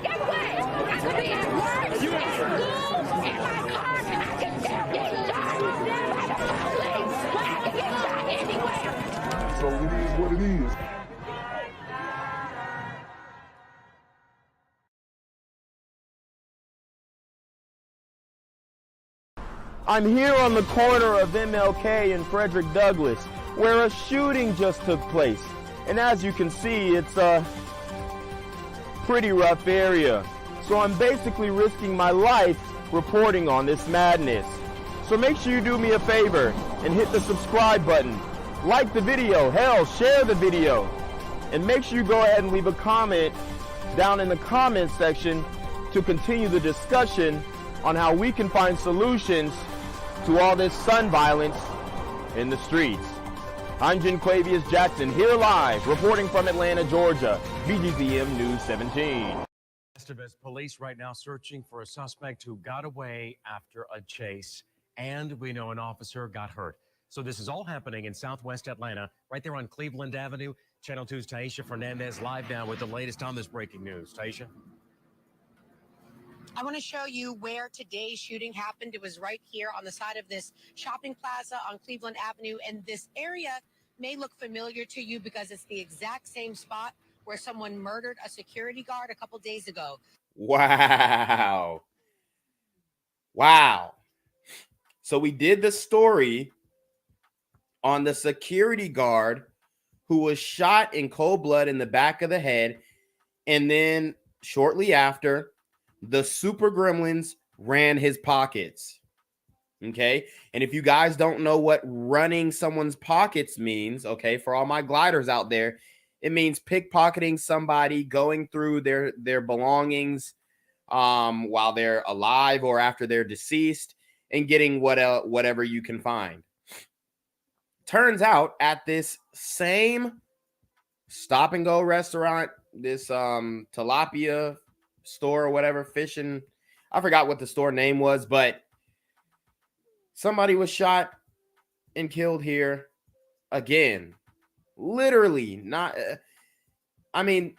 Get away! I could be at work, at school, in my car, I can still get shot by the police. I can get shot anywhere. So it is what it is. I'm here on the corner of MLK and Frederick Douglass, where a shooting just took place. And as you can see, it's a pretty rough area. So I'm basically risking my life reporting on this madness. So make sure you do me a favor and hit the subscribe button. Like the video, hell, share the video. And make sure you go ahead and leave a comment down in the comment section to continue the discussion on how we can find solutions to all this sun violence in the streets. I'm Jenquavius Jackson, here live, reporting from Atlanta, Georgia, BGZM News 17. Festivities police right now searching for a suspect who got away after a chase, and we know an officer got hurt. So this is all happening in Southwest Atlanta, right there on Cleveland Avenue. Channel 2's Taisha Fernandez live now with the latest on this breaking news. Taisha? I want to show you where today's shooting happened. It was right here on the side of this shopping plaza on Cleveland Avenue. And this area may look familiar to you because it's the exact same spot where someone murdered a security guard a couple days ago. Wow. Wow. So we did the story on the security guard who was shot in cold blood in the back of the head. And then shortly after, the super gremlins ran his pockets. Okay. And if you guys don't know what running someone's pockets means, okay, for all my gliders out there, it means pickpocketing somebody, going through their belongings while they're alive or after they're deceased, and getting whatever you can find. Turns out at this same stop and go restaurant, this tilapia store or whatever, fishing, I forgot what the store name was, but somebody was shot and killed here again. Literally, not, I mean,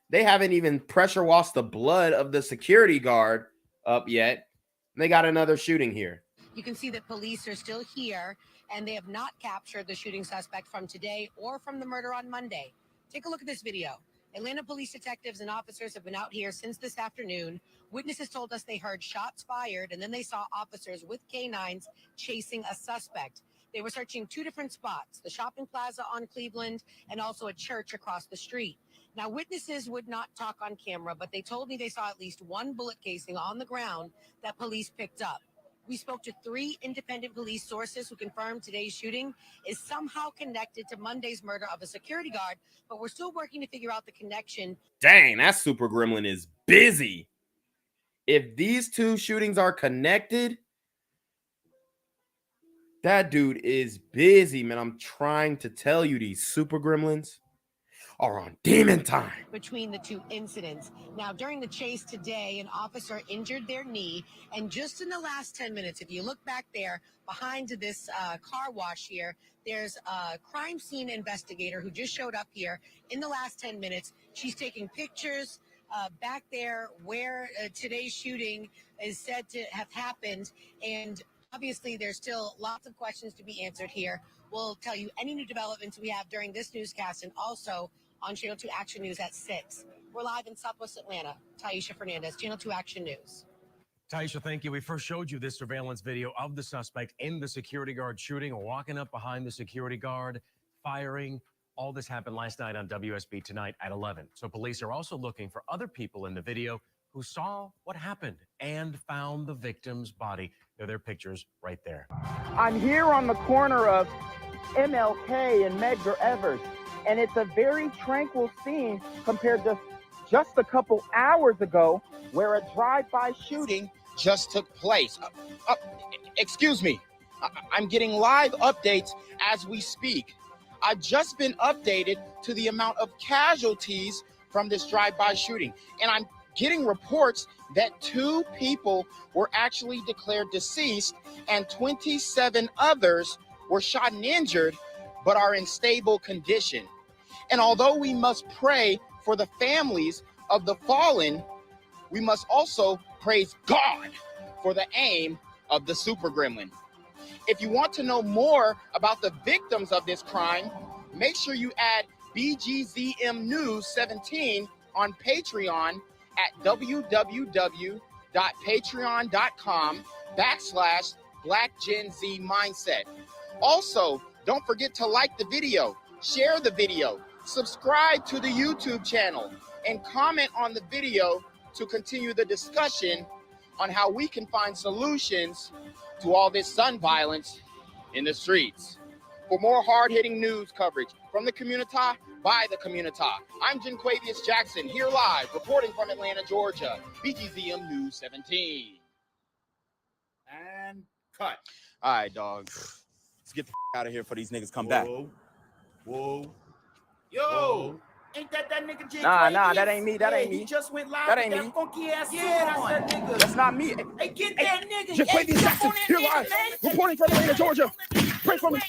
they haven't even pressure washed the blood of the security guard up yet. They got another shooting here. You can see that police are still here, and they have not captured the shooting suspect from today or from the murder on Monday. Take a look at this video. Atlanta police detectives and officers have been out here since this afternoon. Witnesses told us they heard shots fired, and then they saw officers with canines chasing a suspect. They were searching two different spots, the shopping plaza on Cleveland and also a church across the street. Now, witnesses would not talk on camera, but they told me they saw at least one bullet casing on the ground that police picked up. We spoke to 3 independent police sources who confirmed today's shooting is somehow connected to Monday's murder of a security guard, but we're still working to figure out the connection. Dang, that super gremlin is busy. If these two shootings are connected, that dude is busy, man. I'm trying to tell you, these super gremlins are on demon time. Between the two incidents. Now, during the chase today, an officer injured their knee. And just in the last 10 minutes, if you look back there behind this car wash here, there's a crime scene investigator who just showed up here in the last 10 minutes. She's taking pictures back there where today's shooting is said to have happened. And obviously, there's still lots of questions to be answered here. We'll tell you any new developments we have during this newscast and also on Channel 2 Action News at 6. We're live in Southwest Atlanta. Taisha Fernandez, Channel 2 Action News. Taisha, thank you. We first showed you this surveillance video of the suspect in the security guard shooting, walking up behind the security guard, firing. All this happened last night on WSB Tonight at 11. So police are also looking for other people in the video who saw what happened and found the victim's body. There are their pictures right there. I'm here on the corner of MLK and Medgar Evers, and it's a very tranquil scene compared to just a couple hours ago where a drive-by shooting just took place. Excuse me. I'm getting live updates as we speak. I've just been updated to the amount of casualties from this drive-by shooting, and I'm getting reports that 2 people were actually declared deceased and 27 others were shot and injured, but are in stable condition. And although we must pray for the families of the fallen, we must also praise God for the aim of the super gremlin. If you want to know more about the victims of this crime, make sure you add BGZM News 17 on Patreon at www.patreon.com/blackgenzmindset. Also, don't forget to like the video, share the video, subscribe to the YouTube channel, and comment on the video to continue the discussion on how we can find solutions to all this gun violence in the streets. For more hard-hitting news coverage from the community, by the community, I'm Janquavius Jackson, here live, reporting from Atlanta, Georgia, BGZM News 17. And cut. All right, dog. Let's get the out of here for these niggas come back. Whoa. Yo. Whoa. Ain't that nigga Jay? Nah, that ain't me. That ain't me. He just went live. That with ain't that me. funky ass That's that nigga. That's not me. Hey, get that nigga. Janquavius Jackson, here live, reporting from Atlanta, Georgia. Pray for me.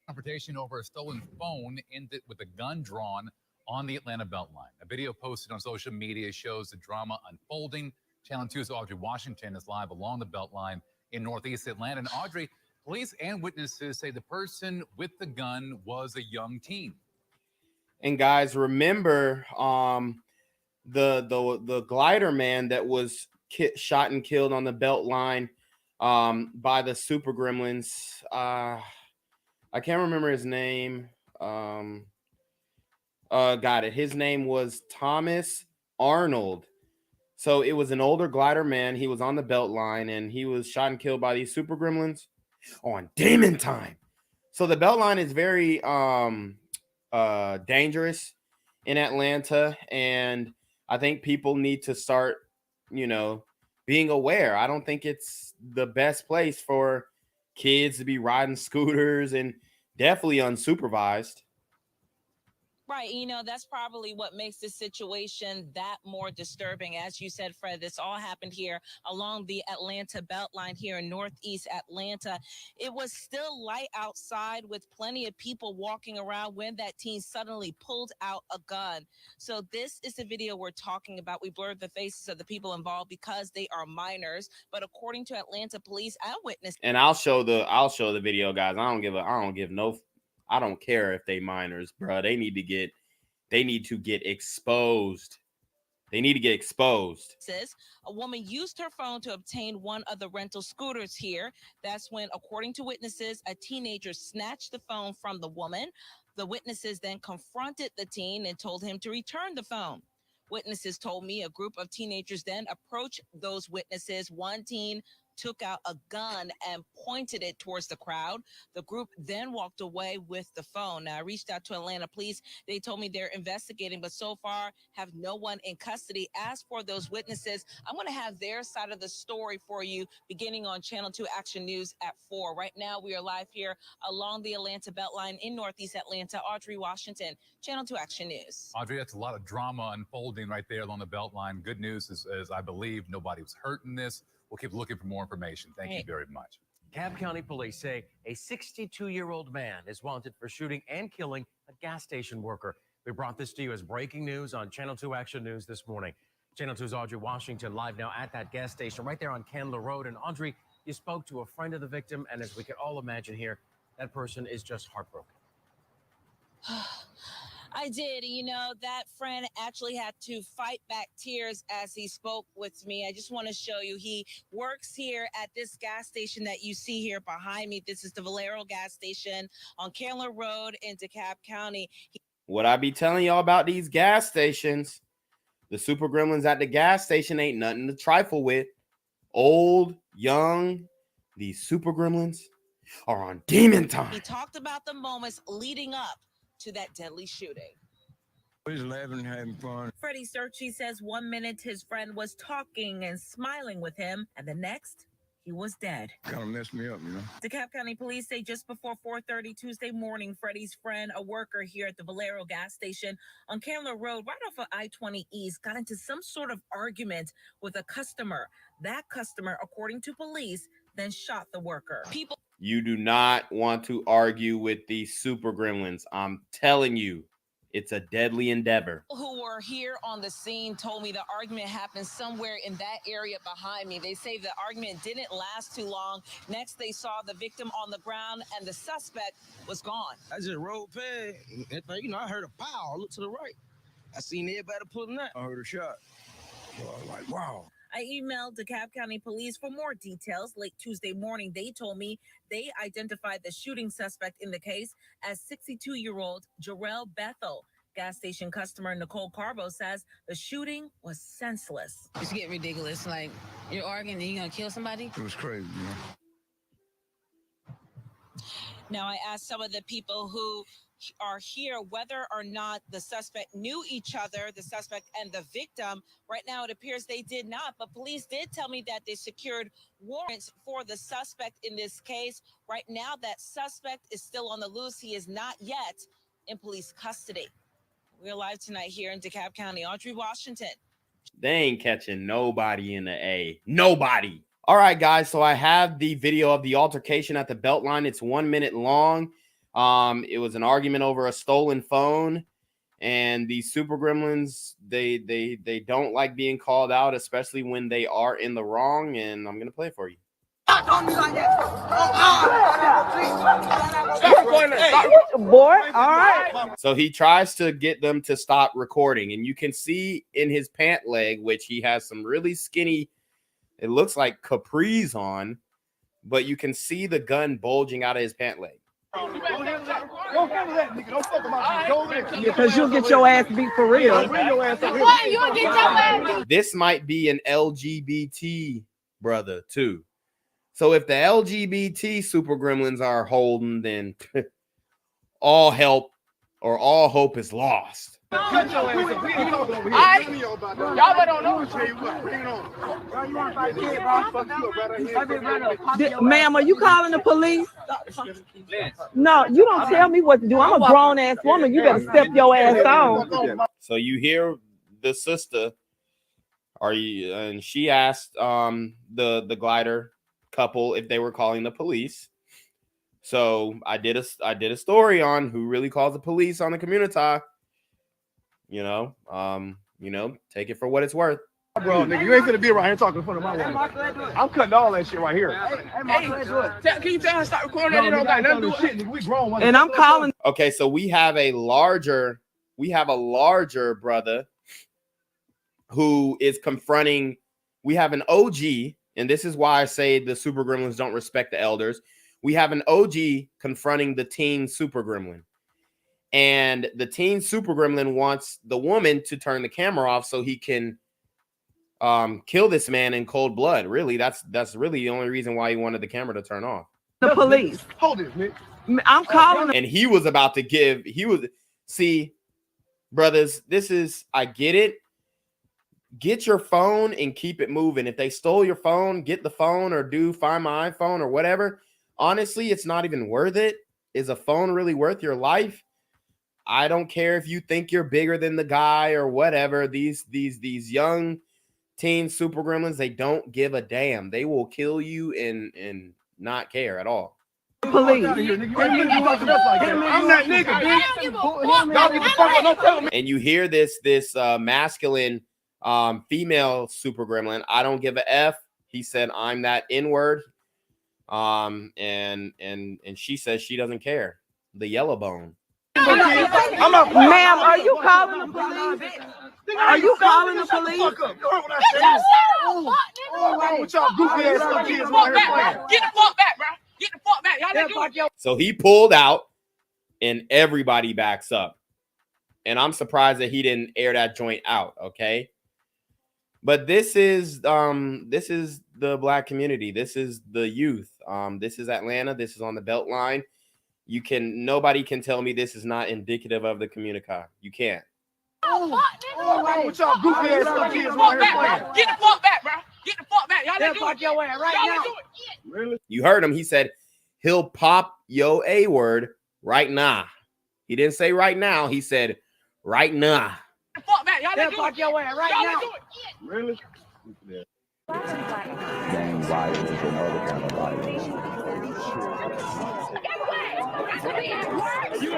Confrontation over a stolen phone ended with a gun drawn on the Atlanta Beltline. A video posted on social media shows the drama unfolding. Channel 2's Audrey Washington is live along the Beltline in Northeast Atlanta. And Audrey, police and witnesses say the person with the gun was a young teen. And guys, remember the glider man that was shot and killed on the Beltline by the super gremlins. I can't remember his name. Got it. His name was Thomas Arnold. So it was an older glider man. He was on the Beltline and he was shot and killed by these super gremlins on Demon Time. So the Beltline is very dangerous in Atlanta, and I think people need to start, being aware. I don't think it's the best place for kids to be riding scooters, and definitely unsupervised. Right. That's probably what makes this situation that more disturbing. As you said, Fred, this all happened here along the Atlanta Beltline here in Northeast Atlanta. It was still light outside with plenty of people walking around when that teen suddenly pulled out a gun. So this is the video we're talking about. We blurred the faces of the people involved because they are minors. But according to Atlanta police, Eyewitness. And I'll show the video, guys. I don't care if they minors, bro. They need to get exposed. They need to get exposed. Says a woman used her phone to obtain one of the rental scooters here. That's when, according to witnesses, a teenager snatched the phone from the woman. The witnesses then confronted the teen and told him to return the phone. Witnesses told me a group of teenagers then approached those witnesses. One teen took out a gun and pointed it towards the crowd. The group then walked away with the phone. Now, I reached out to Atlanta police. They told me they're investigating, but so far have no one in custody. As for those witnesses, I'm going to have their side of the story for you beginning on Channel 2 Action News at 4. Right now, we are live here along the Atlanta Beltline in Northeast Atlanta. Audrey Washington, Channel 2 Action News. Audrey, that's a lot of drama unfolding right there along the Beltline. Good news is I believe nobody was hurt in this. We'll keep looking for more information. Thank you very much. Cobb County police say a 62-year-old man is wanted for shooting and killing a gas station worker. We brought this to you as breaking news on Channel 2 Action News this morning. Channel 2's Audrey Washington live now at that gas station right there on Candler Road. And Audrey, you spoke to a friend of the victim, and as we can all imagine here, that person is just heartbroken. I did. That friend actually had to fight back tears as he spoke with me. I just want to show you. He works here at this gas station that you see here behind me. This is the Valero gas station on Candler Road in DeKalb County. What I be telling y'all about these gas stations, the super gremlins at the gas station ain't nothing to trifle with. Old, young, these super gremlins are on demon time. He talked about the moments leading up to that deadly shooting. We was laughing, having fun. Freddie Searchy says 1 minute his friend was talking and smiling with him, and the next, he was dead. Kind of messed me up, DeKalb County police say just before 4:30 Tuesday morning, Freddie's friend, a worker here at the Valero gas station on Candler Road, right off of I-20 East, got into some sort of argument with a customer. That customer, according to police, then shot the worker. You do not want to argue with these super gremlins. I'm telling you, it's a deadly endeavor. Who were were here on the scene told me the argument happened somewhere in that area behind me. They say the argument didn't last too long. Next, they saw the victim on the ground and the suspect was gone. I just rode past, and I heard a pow. I looked to the right. I seen everybody pulling out. I heard a shot. So I was like, wow. I emailed DeKalb County Police for more details. Late Tuesday morning, they told me they identified the shooting suspect in the case as 62-year-old Jarrell Bethel. Gas station customer Nicole Carbo says the shooting was senseless. It's getting ridiculous. Like, you're arguing and you're going to kill somebody? It was crazy, man. Now, I asked some of the people who are here whether or not the suspect knew each other, the suspect and the victim. Right now, it appears they did not, but police did tell me that they secured warrants for the suspect in this case. Right now, that suspect is still on the loose. He is not yet in police custody. We're live tonight here in DeKalb County. Audrey, Washington. They ain't catching nobody in the A. Nobody. All right, guys. So I have the video of the altercation at the Beltline. It's 1 minute long. It was an argument over a stolen phone, and the super gremlins, they don't like being called out, especially when they are in the wrong. And I'm gonna play it for you. Boy, all right. So he tries to get them to stop recording, and you can see in his pant leg, which he has some really skinny, it looks like capris on, but you can see the gun bulging out of his pant leg. Because you'll get your ass beat for real. This might be an LGBT brother too. So if the LGBT super gremlins are holding, then all help or all hope is lost. Ma'am, are you calling the police? No, you don't tell me what to do. I'm a grown ass woman. You better step your ass on. So you hear the sister, and she asked the glider couple if they were calling the police. So I did a story on who really calls the police on the community. Take it for what it's worth. Bro, nigga, you ain't gonna be around here talking in front of my woman. I'm cutting all that shit right here. Can you tell her to stop recording that? It don't got nothing to do with shit, nigga. We grown. And I'm calling. Okay, so we have a larger brother who is confronting. We have an OG, and this is why I say the super gremlins don't respect the elders. We have an OG confronting the teen super gremlin. And the teen super gremlin wants the woman to turn the camera off so he can kill this man in cold blood. Really, that's really the only reason why he wanted the camera to turn off. The police. Hold it, Nick. I'm calling. And he was about to see, brothers, I get it. Get your phone and keep it moving. If they stole your phone, get the phone or find my iPhone or whatever. Honestly, it's not even worth it. Is a phone really worth your life? I don't care if you think you're bigger than the guy or whatever. These young teen super gremlins, they don't give a damn. They will kill you and not care at all. Police. I'm that nigga. And you hear this masculine female super gremlin. I don't give a F. He said, I'm that N-word. And she says she doesn't care. The yellow bone. Ma'am, are you calling the police? Are you calling the police? Get the fuck back, bro. Get the fuck back. Y'all So he pulled out and everybody backs up. And I'm surprised that he didn't air that joint out, okay? But this is the black community. This is the youth. This is Atlanta. This is on the Beltline. Nobody can tell me this is not indicative of the community. You can't. Get the fuck back, bro. Get the fuck back. Y'all do your ass right now. Really? You heard him. He said he'll pop yo A-word right now. He didn't say right now. He said right now. Get the fuck back. Y'all do your ass right now. Really? Gang violence and other kind of violence. To be at work, at school,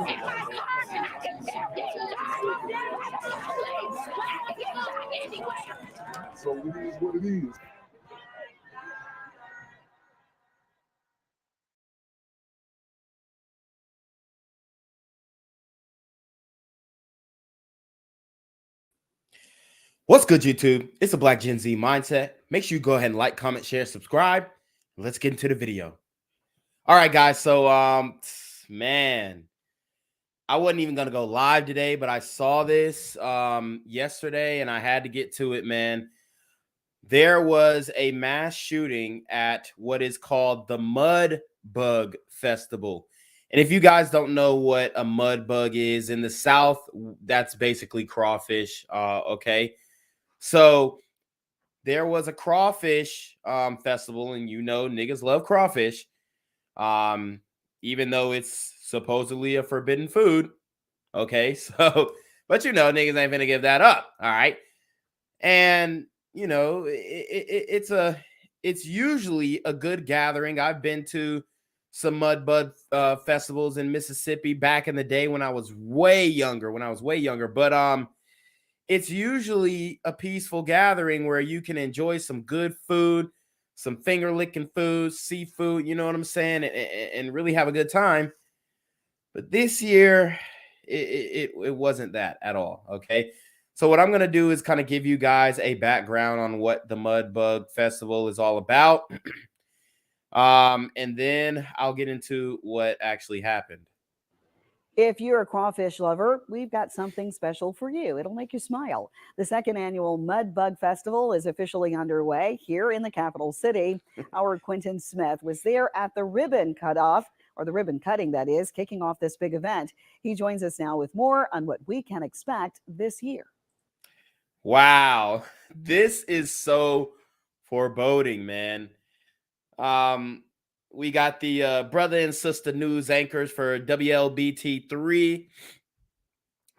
in my car, and I can tell you. so it is what it is. What's good, YouTube? It's a Black Gen Z Mindset. Make sure you go ahead and like, comment, share, subscribe. Let's get into the video. All right, guys. So, man, I wasn't even going to go live today, but I saw this yesterday and I had to get to it, man. There was a mass shooting at what is called the Mudbug Festival. And if you guys don't know what a mudbug is, in the South, that's basically crawfish, okay? So there was a crawfish festival, and you know niggas love crawfish, even though it's supposedly a forbidden food. Okay, so but you know niggas ain't gonna give that up. All right, and you know it's usually a good gathering. I've been to some mudbug festivals in Mississippi back in the day when I was way younger. But it's usually a peaceful gathering where you can enjoy some good food, some finger licking food, seafood, you know what I'm saying, and really have a good time. But this year, it wasn't that at all, okay? So what I'm going to do is kind of give you guys a background on what the Mudbug Festival is all about. And then I'll get into what actually happened. If you're a crawfish lover, we've got something special for you. It'll make you smile. The second annual Mudbug Festival is officially underway here in the capital city. Our Quentin Smith was there at the ribbon cutoff, or the ribbon cutting, that is, kicking off this big event. He joins us now with more on what we can expect this year. Wow, this is so foreboding, man. We got the brother and sister news anchors for WLBT3.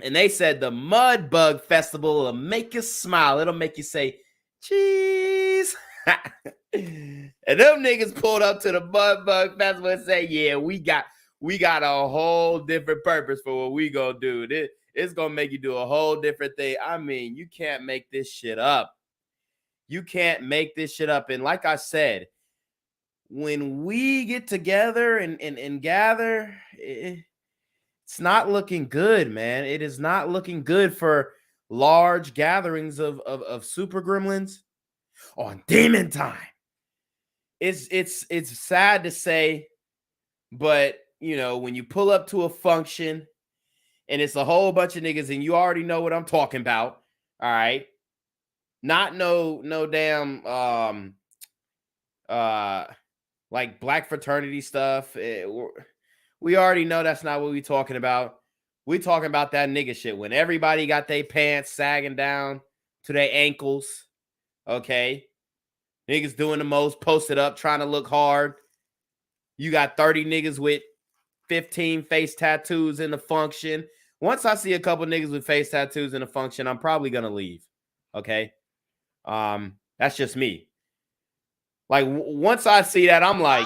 And they said the Mudbug Festival will make you smile. It'll make you say, cheese. And them niggas pulled up to the Mudbug Festival and say, yeah, we got a whole different purpose for what we gonna do. It's gonna make you do a whole different thing. I mean, you can't make this shit up. You can't make this shit up. And like I said, when we get together and gather, it's not looking good, man. It is not looking good for large gatherings of super gremlins on demon time. It's sad to say, but you know, when you pull up to a function and it's a whole bunch of niggas and you already know what I'm talking about, all right? Not no damn like black fraternity stuff. We already know that's not what we talking about. We talking about that nigga shit when everybody got their pants sagging down to their ankles. Okay. Niggas doing the most, posted up, trying to look hard. You got 30 niggas with 15 face tattoos in the function. Once I see a couple niggas with face tattoos in the function, I'm probably gonna leave. Okay. That's just me. Like, once I see that, I'm like,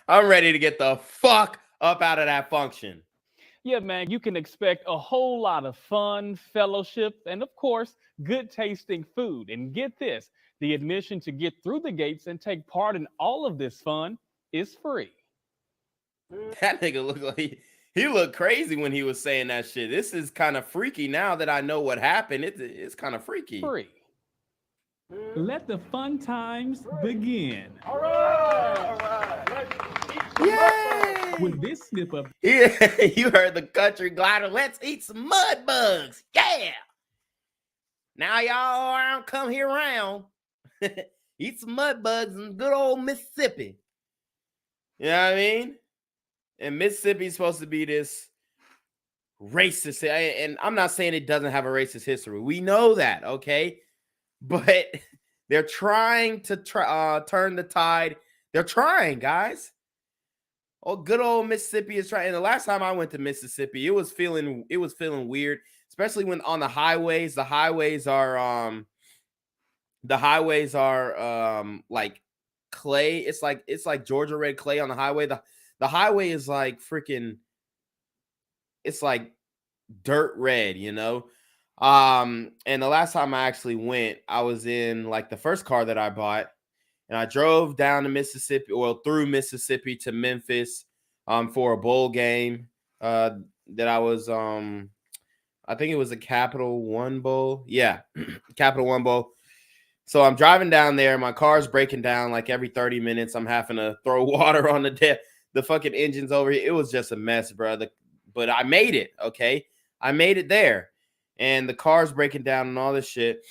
I'm ready to get the fuck up out of that function. Yeah, man, you can expect a whole lot of fun, fellowship, and of course, good tasting food. And get this, the admission to get through the gates and take part in all of this fun is free. That nigga looked like he looked crazy when he was saying that shit. This is kind of freaky now that I know what happened. It's kind of freaky. Free. Let the fun times begin. All right. Yay! With this snip up. Yeah, you heard the country glider. Let's eat some mud bugs. Yeah. Now y'all around, come here around. Eat some mud bugs in good old Mississippi. You know what I mean? And Mississippi is supposed to be this racist. And I'm not saying it doesn't have a racist history. We know that, okay? But they're trying to turn the tide. They're trying, guys. Oh, good old Mississippi is trying. And the last time I went to Mississippi, it was feeling weird, especially when on the highways. The highways are like clay. It's like Georgia red clay on the highway. The highway is like freaking, it's like dirt red, you know. And the last time I actually went, I was in like the first car that I bought, and I drove down to Mississippi, well, through Mississippi to Memphis for a bowl game that I was I think it was a Capital One Bowl. Yeah, Capital One Bowl. So I'm driving down there. My car's breaking down like every 30 minutes. I'm having to throw water on the fucking engine's over here. It was just a mess, bro. But I made it, okay? I made it there. And the car's breaking down and all this shit.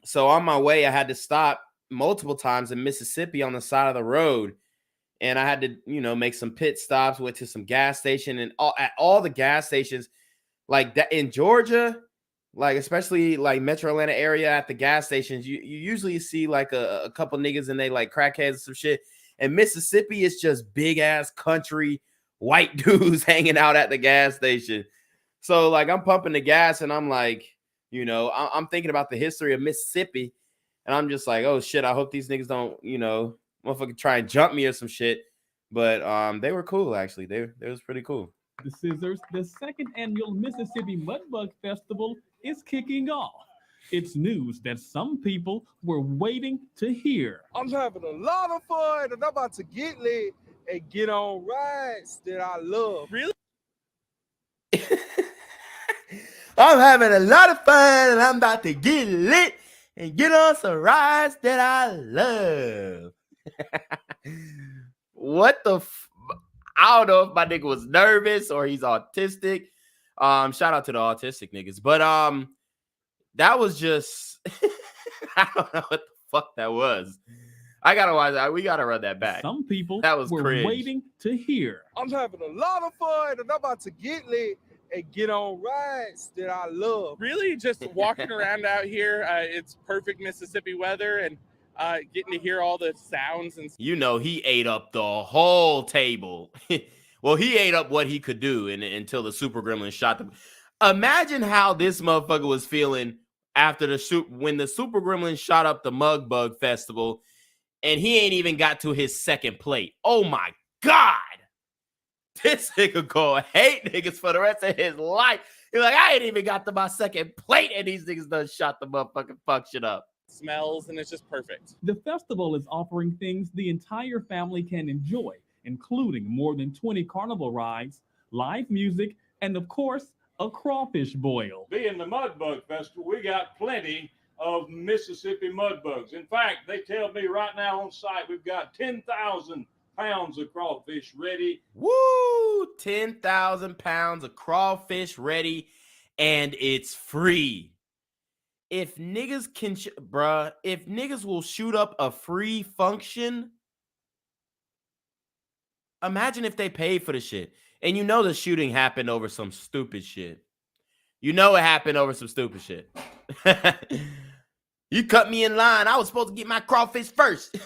So on my way, I had to stop multiple times in Mississippi on the side of the road. And I had to, you know, make some pit stops, went to some gas station, and at all the gas stations, like that in Georgia, like especially like Metro Atlanta area at the gas stations, you usually see like a couple niggas and they like crackheads and some shit. And Mississippi is just big ass country white dudes hanging out at the gas station. So like I'm pumping the gas and I'm like, you know, I'm thinking about the history of Mississippi, and I'm just like, oh shit, I hope these niggas don't, you know, motherfucker try and jump me or some shit. But they were cool actually. They was pretty cool. The Scissors, the second annual Mississippi Mudbug Festival is kicking off. It's news that some people were waiting to hear. I'm having a lot of fun, and I'm about to get lit and get on rides that I love. Really? I'm having a lot of fun, and I'm about to get lit and get on some rides that I love. What the I don't know if my nigga was nervous or he's autistic. Shout out to the autistic niggas. But that was just I don't know what the fuck that was. I gotta watch that. We gotta run that back. Some people that was were cringe. waiting to hear. I'm having a lot of fun, and I'm about to get lit and get on rides that I love. Really, just walking around out here. It's perfect Mississippi weather, and getting to hear all the sounds and. You know, he ate up the whole table. Well, he ate up what he could do until the super gremlin shot them. Imagine how this motherfucker was feeling after when the super gremlin shot up the Mudbug Festival, and he ain't even got to his second plate. Oh my God. This nigga gonna hate niggas for the rest of his life. He's like, I ain't even got to my second plate, and these niggas done shot the motherfucking function up. Smells, and it's just perfect. The festival is offering things the entire family can enjoy, including more than 20 carnival rides, live music, and of course, a crawfish boil. Being the Mudbug Festival, we got plenty of Mississippi mudbugs. In fact, they tell me right now on site we've got 10,000 pounds of crawfish ready. Woo! 10,000 pounds of crawfish ready, and it's free. If niggas can, bruh, if niggas will shoot up a free function, imagine if they paid for the shit. And you know the shooting happened over some stupid shit. You know it happened over some stupid shit. You cut me in line. I was supposed to get my crawfish first.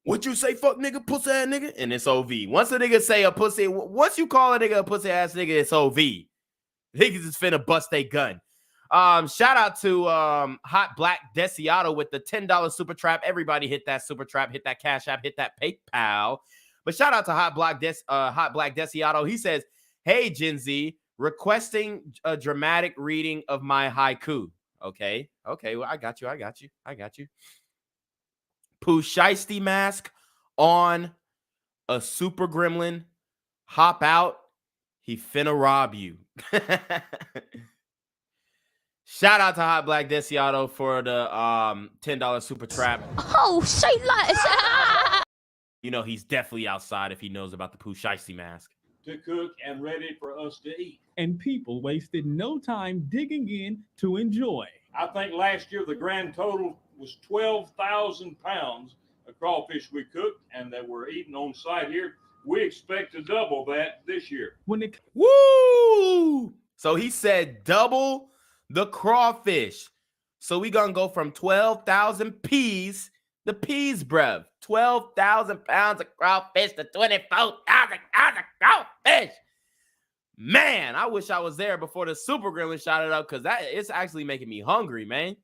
What you say, fuck nigga, pussy ass nigga? And it's OV. Once a nigga say a pussy, once you call a nigga a pussy ass nigga, it's OV. Niggas is finna bust they gun. Shout out to Hot Black Desiato with the $10 super trap. Everybody hit that super trap, hit that Cash App, hit that PayPal. But shout out to Hot Black Desiato. He says, "Hey Gen Z, requesting a dramatic reading of my haiku." Okay, well, I got you. Pooh Shiesty mask on, a super gremlin, hop out, he finna rob you. Shout out to Hot Black Desiato for the $10 super trap. Oh, say less. You know he's definitely outside if he knows about the Pooh Shiesty mask. To cook and ready for us to eat. And people wasted no time digging in to enjoy. I think last year the grand total was 12,000 pounds of crawfish we cooked and that we're eating on site here. We expect to double that this year. Woo! So he said double the crawfish. So we gonna go from 12,000 peas, the peas, bruv, 12,000 pounds of crawfish to 24,000 pounds of crawfish. Man, I wish I was there before the Super Gremlin shot it up, because it's actually making me hungry, man.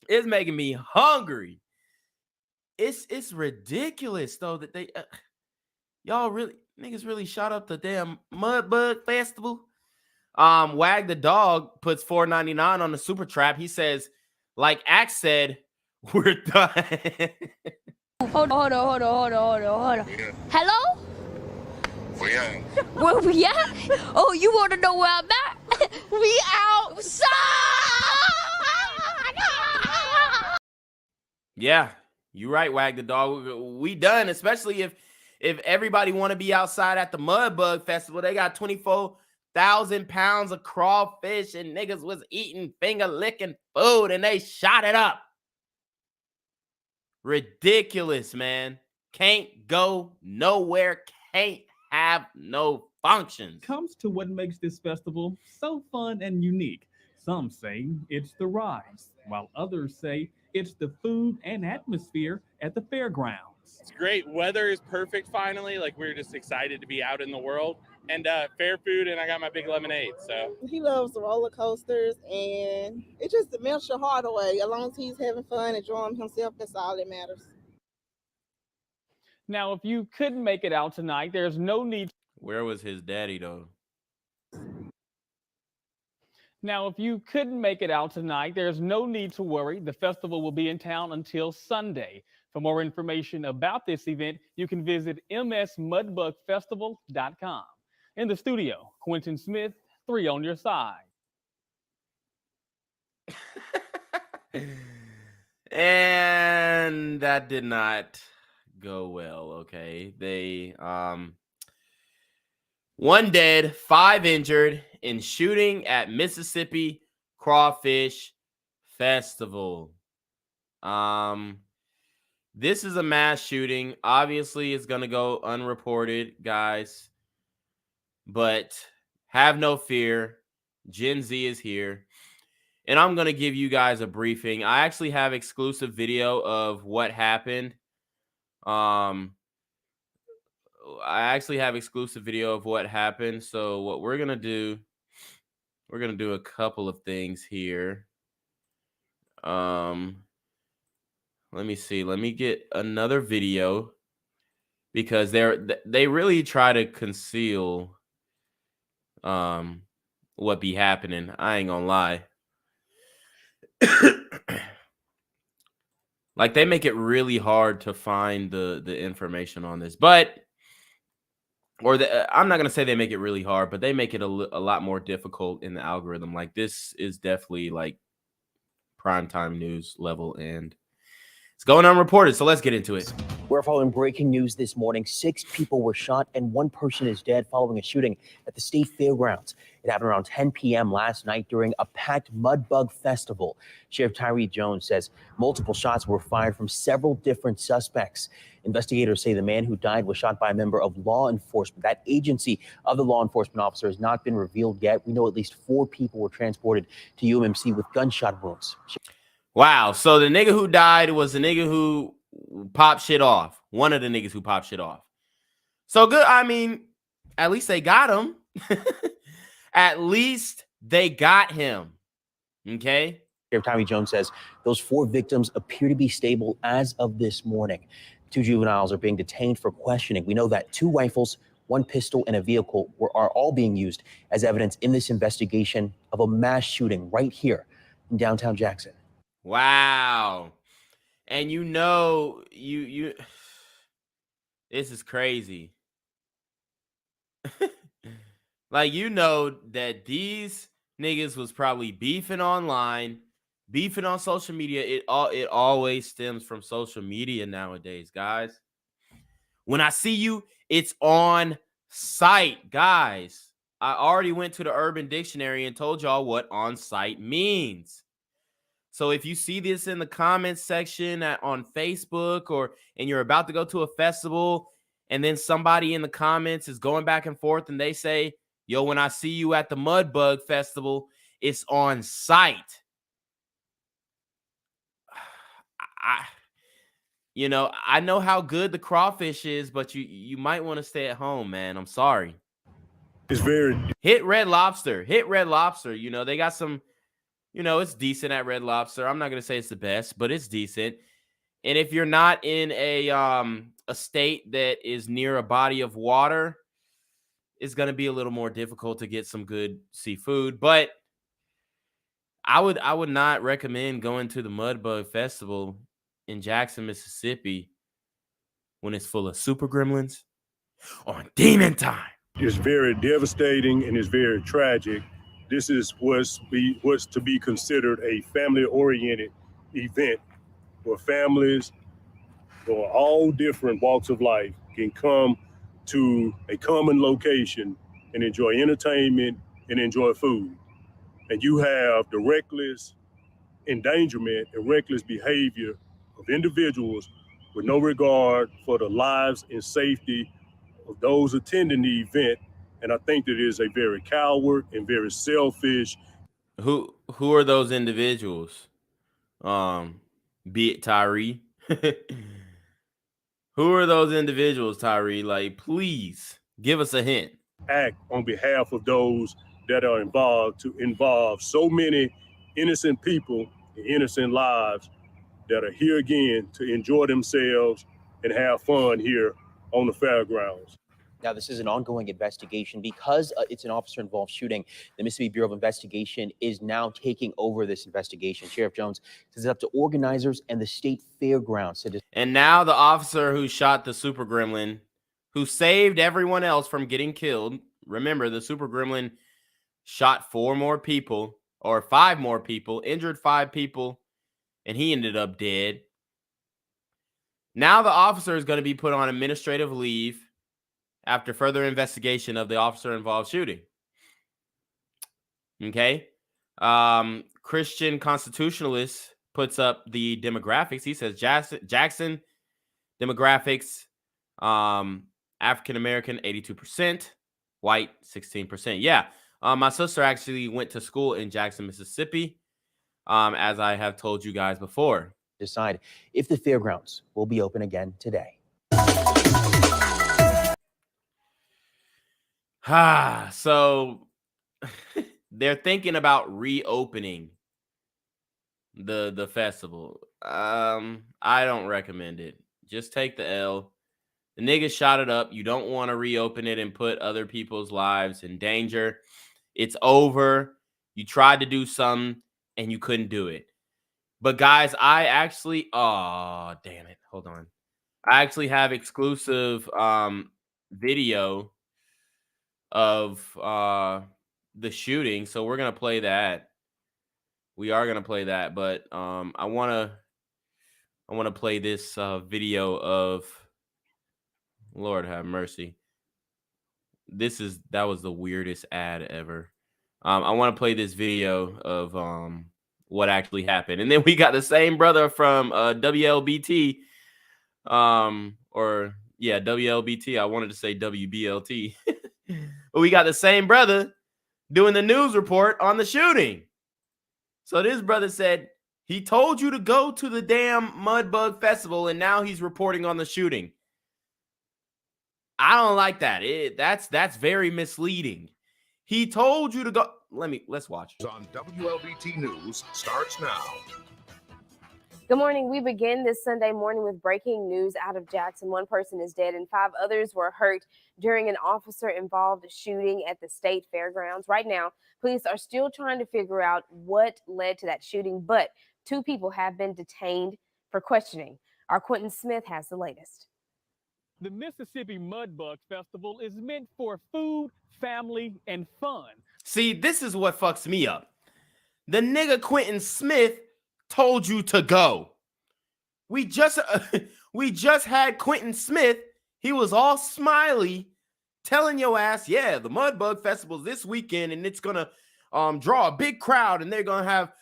It's making me hungry. It's ridiculous though that they niggas really shot up the damn Mudbug Festival. Wag the Dog puts $4.99 on the Super Trap. He says, like Axe said, we're done. Hold on. Hello? Where we at? Oh, you want to know where I'm at? We outside! Yeah, you're right, Wag the Dog. We done, especially if everybody want to be outside at the Mudbug Festival. They got 24,000 pounds of crawfish, and niggas was eating finger-licking food, and they shot it up. Ridiculous, man. Can't go nowhere. Can't have no functions. Comes to what makes this festival so fun and unique. Some say it's the rides, while others say it's the food and atmosphere at the fairgrounds. It's great. Weather is perfect finally. Like, we're just excited to be out in the world. And fair food, and I got my big lemonade. So he loves the roller coasters, and it just melts your heart away. As long as he's having fun, enjoying himself, that's all that matters. Now, if you couldn't make it out tonight, there's no need. Where was his daddy, though? Now, if you couldn't make it out tonight, there's no need to worry. The festival will be in town until Sunday. For more information about this event, you can visit msmudbugfestival.com. In the studio, Quentin Smith, 3 on your side. And that did not go well, okay? They, 1 dead, 5 injured in shooting at Mississippi Crawfish Festival. This is a mass shooting. Obviously, it's going to go unreported, guys. But have no fear. Gen Z is here. And I'm going to give you guys a briefing. I actually have exclusive video of what happened. I actually have exclusive video of what happened. So what we're going to do a couple of things here. Let me see. Let me get another video, because they really try to conceal what be happening. I ain't gonna lie. Like, they make it really hard to find the information on this, but I'm not gonna say they make it really hard, but they make it a lot more difficult in the algorithm. Like, this is definitely like primetime news level, and it's going unreported. So let's get into it. We're following breaking news this morning. 6 people were shot and 1 person is dead following a shooting at the state fairgrounds. It happened around 10 p.m. last night during a packed Mudbug Festival. Sheriff Tyree Jones says multiple shots were fired from several different suspects. Investigators say the man who died was shot by a member of law enforcement. That agency of the law enforcement officer has not been revealed yet. We know at least 4 people were transported to UMMC with gunshot wounds. Wow. So the nigga who died was the nigga who popped shit off. One of the niggas who popped shit off. So good. I mean, at least they got him. At least they got him. Okay. Sheriff Tyree Jones says those 4 victims appear to be stable as of this morning. 2 juveniles are being detained for questioning. We know that 2 rifles, 1 pistol, and a vehicle are all being used as evidence in this investigation of a mass shooting right here in downtown Jackson. Wow. And you know, this is crazy. Like, you know that these niggas was probably beefing online, beefing on social media. It always stems from social media nowadays, guys. When I see you, it's on site, guys. I already went to the Urban Dictionary and told y'all what on site means. So if you see this in the comments section on Facebook, and you're about to go to a festival, and then somebody in the comments is going back and forth and they say, yo, when I see you at the Mudbug Festival, it's on site. You know, I know how good the crawfish is, but you might want to stay at home, man. I'm sorry. It's very hit Red Lobster. Hit Red Lobster. You know, they got some, you know, it's decent at Red Lobster. I'm not gonna say it's the best, but it's decent. And if you're not in a state that is near a body of water, it's gonna be a little more difficult to get some good seafood. But I would not recommend going to the Mudbug Festival in Jackson, Mississippi, when it's full of super gremlins on demon time. It's very devastating and it's very tragic. This is what's to be considered a family-oriented event where families from all different walks of life can come to a common location and enjoy entertainment and enjoy food. And you have the reckless endangerment and reckless behavior of individuals with no regard for the lives and safety of those attending the event. And I think that it is a very coward and very selfish. Who are those individuals? Be it Tyree. Who are those individuals, Tyree? Like, please give us a hint. Act on behalf of those that are involved to involve so many innocent people and innocent lives that are here again to enjoy themselves and have fun here on the fairgrounds. Now, this is an ongoing investigation because it's an officer-involved shooting. The Mississippi Bureau of Investigation is now taking over this investigation. Sheriff Jones says it's up to organizers and the state fairgrounds. And now the officer who shot the super gremlin, who saved everyone else from getting killed. Remember, the super gremlin shot 4 more people, or 5 more people, injured 5 people, and he ended up dead. Now the officer is going to be put on administrative leave after further investigation of the officer-involved shooting. Okay. Christian Constitutionalist puts up the demographics. He says Jackson demographics, African-American, 82%, white, 16%. Yeah. My sister actually went to school in Jackson, Mississippi, as I have told you guys before. Decide if the fairgrounds will be open again today. So they're thinking about reopening the festival. I don't recommend it. Just take the L. The niggas shot it up. You don't want to reopen it and put other people's lives in danger. It's over. You tried to do something and you couldn't do it. But guys, I actually, oh, damn it. Hold on. I actually have exclusive video of the shooting, so we're gonna play that. We are gonna play that, but I wanna play this video of, Lord have mercy. That was the weirdest ad ever. I want to play this video of what actually happened, and then we got the same brother from WLBT, or yeah, WLBT. I wanted to say WBLT. But we got the same brother doing the news report on the shooting. So this brother said he told you to go to the damn Mudbug Festival, and now he's reporting on the shooting. I don't like that. That's very misleading. He told you to go. Let's watch. On WLBT News starts now. Good morning. We begin this Sunday morning with breaking news out of Jackson. 1 person is dead and 5 others were hurt during an officer-involved shooting at the state fairgrounds. Right now, police are still trying to figure out what led to that shooting, but 2 people have been detained for questioning. Our Quentin Smith has the latest. The Mississippi Mudbug Festival is meant for food, family, and fun. See, this is what fucks me up. The nigga Quentin Smith told you to go. We just had Quentin Smith. He was all smiley, telling your ass, yeah, the Mudbug Festival's this weekend, and it's gonna draw a big crowd, and they're gonna have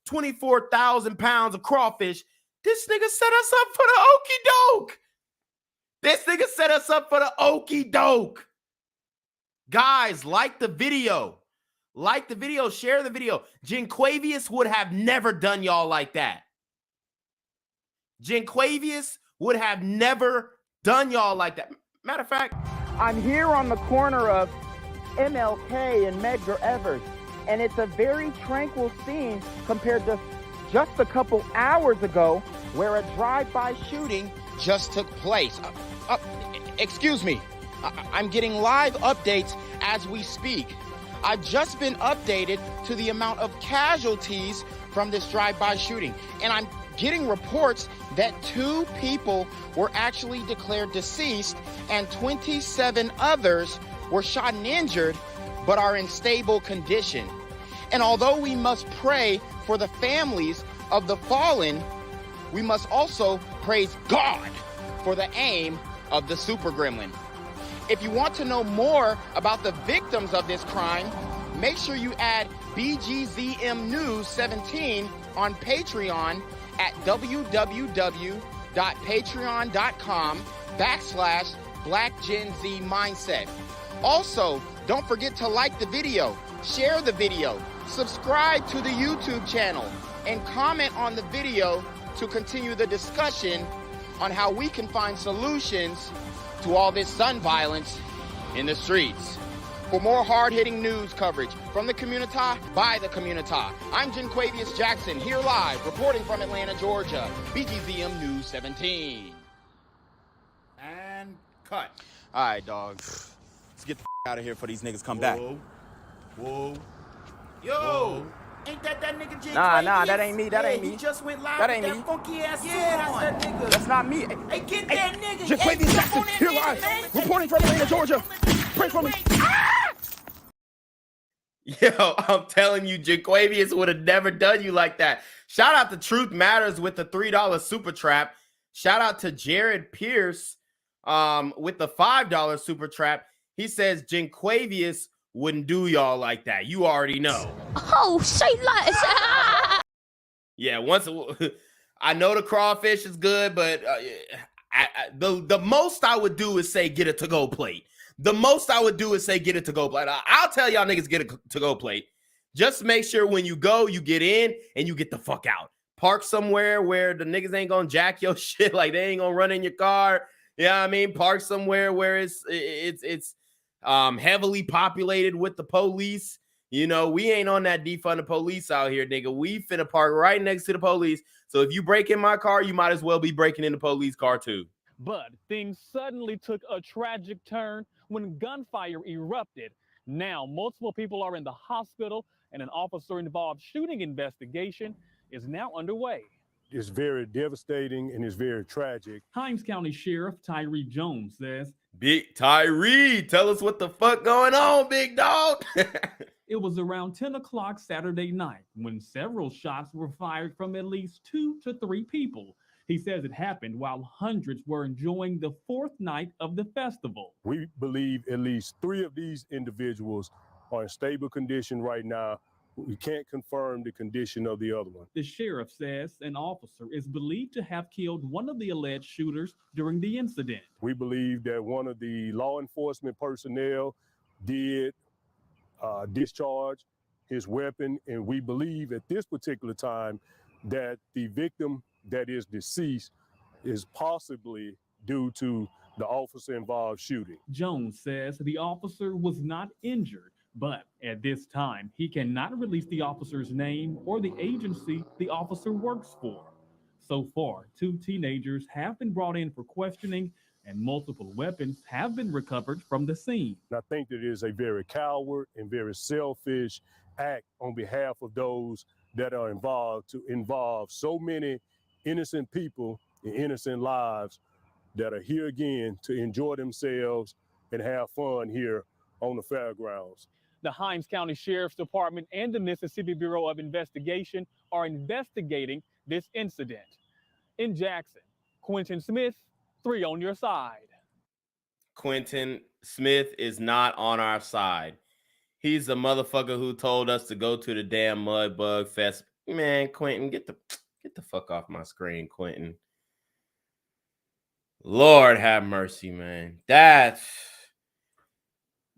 24,000 pounds of crawfish. This nigga set us up for the okie doke. This nigga set us up for the okie doke. Guys, like the video. Like the video, share the video. Jinquavius would have never done y'all like that. Jenquavius would have never done y'all like that. Matter of fact, I'm here on the corner of MLK and Medgar Evers, and it's a very tranquil scene compared to just a couple hours ago where a drive-by shooting just took place. Excuse me, I'm getting live updates as we speak. I've just been updated to the amount of casualties from this drive-by shooting, and I'm getting reports that 2 people were actually declared deceased and 27 others were shot and injured but are in stable condition. And although we must pray for the families of the fallen, we must also praise God for the aim of the super gremlin. If you want to know more about the victims of this crime, make sure you add BGZM News 17 on Patreon at www.patreon.com/blackgenzmindset. Also, don't forget to like the video, share the video, subscribe to the YouTube channel, and comment on the video to continue the discussion on how we can find solutions to all this gun violence in the streets. For more hard-hitting news coverage from the community, by the community, I'm Jenquavius Jackson, here live, reporting from Atlanta, Georgia, BGZM News 17. And cut. All right, dog. Let's get the out of here before these niggas come back. Whoa. Yo. Ain't that nigga J? Nah, that ain't me. That ain't me. He just went live That with ain't that me. funky ass suit That's on. that nigga. That's not me. Hey, get that nigga. Jenquavius Jackson, here live, reporting from Atlanta, Georgia. Pray for me. Yo, I'm telling you, Jenquavius would have never done you like that. Shout out to Truth Matters with the $3 super trap. Shout out to Jared Pierce with the $5 super trap. He says Jenquavius wouldn't do y'all like that. You already know. Oh, say less. Yeah, once I know the crawfish is good, but the most I would do is say get a to-go plate. The most I would do is say get a to-go plate. I'll tell y'all niggas get a to-go plate. Just make sure when you go, you get in and you get the fuck out. Park somewhere where the niggas ain't gonna jack your shit, like they ain't gonna run in your car. You know what I mean? Park somewhere where it's heavily populated with the police. You know, we ain't on that defund the police out here, nigga. We finna park right next to the police. So if you break in my car, you might as well be breaking in the police car too. But things suddenly took a tragic turn when gunfire erupted. Now, multiple people are in the hospital, and an officer-involved shooting investigation is now underway. It's very devastating and it's very tragic. Himes County Sheriff Tyree Jones says, Big Tyree, tell us what the fuck going on, big dog. it was around 10 o'clock Saturday night when several shots were fired from at least 2 to 3 people. He says it happened while hundreds were enjoying the 4th night of the festival. We believe at least 3 of these individuals are in stable condition right now. We can't confirm the condition of the other one. The sheriff says an officer is believed to have killed one of the alleged shooters during the incident. We believe that one of the law enforcement personnel did discharge his weapon, and we believe at this particular time that the victim that is deceased is possibly due to the officer-involved shooting. Jones says the officer was not injured, but at this time, he cannot release the officer's name or the agency the officer works for. So far, 2 teenagers have been brought in for questioning, and multiple weapons have been recovered from the scene. And I think that it is a very coward and very selfish act on behalf of those that are involved to involve so many innocent people and innocent lives that are here again to enjoy themselves and have fun here on the fairgrounds. The Himes County Sheriff's Department and the Mississippi Bureau of Investigation are investigating this incident. In Jackson, Quentin Smith, 3 on your side. Quentin Smith is not on our side. He's the motherfucker who told us to go to the damn Mudbug Fest. Man, Quentin, get the fuck off my screen, Quentin. Lord have mercy, man. That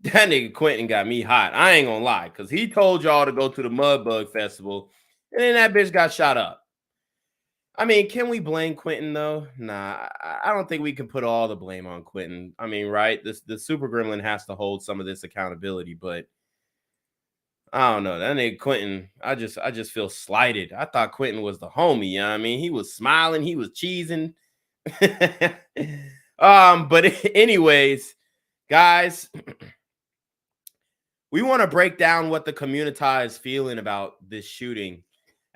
nigga Quentin got me hot. I ain't gonna lie, because he told y'all to go to the Mudbug Festival, and then that bitch got shot up. I mean, can we blame Quentin though? Nah, I don't think we can put all the blame on Quentin. I mean, right? The super gremlin has to hold some of this accountability, but I don't know. That nigga Quentin, I just feel slighted. I thought Quentin was the homie, you know what I mean? He was smiling, he was cheesing. But anyways, guys, we want to break down what the community is feeling about this shooting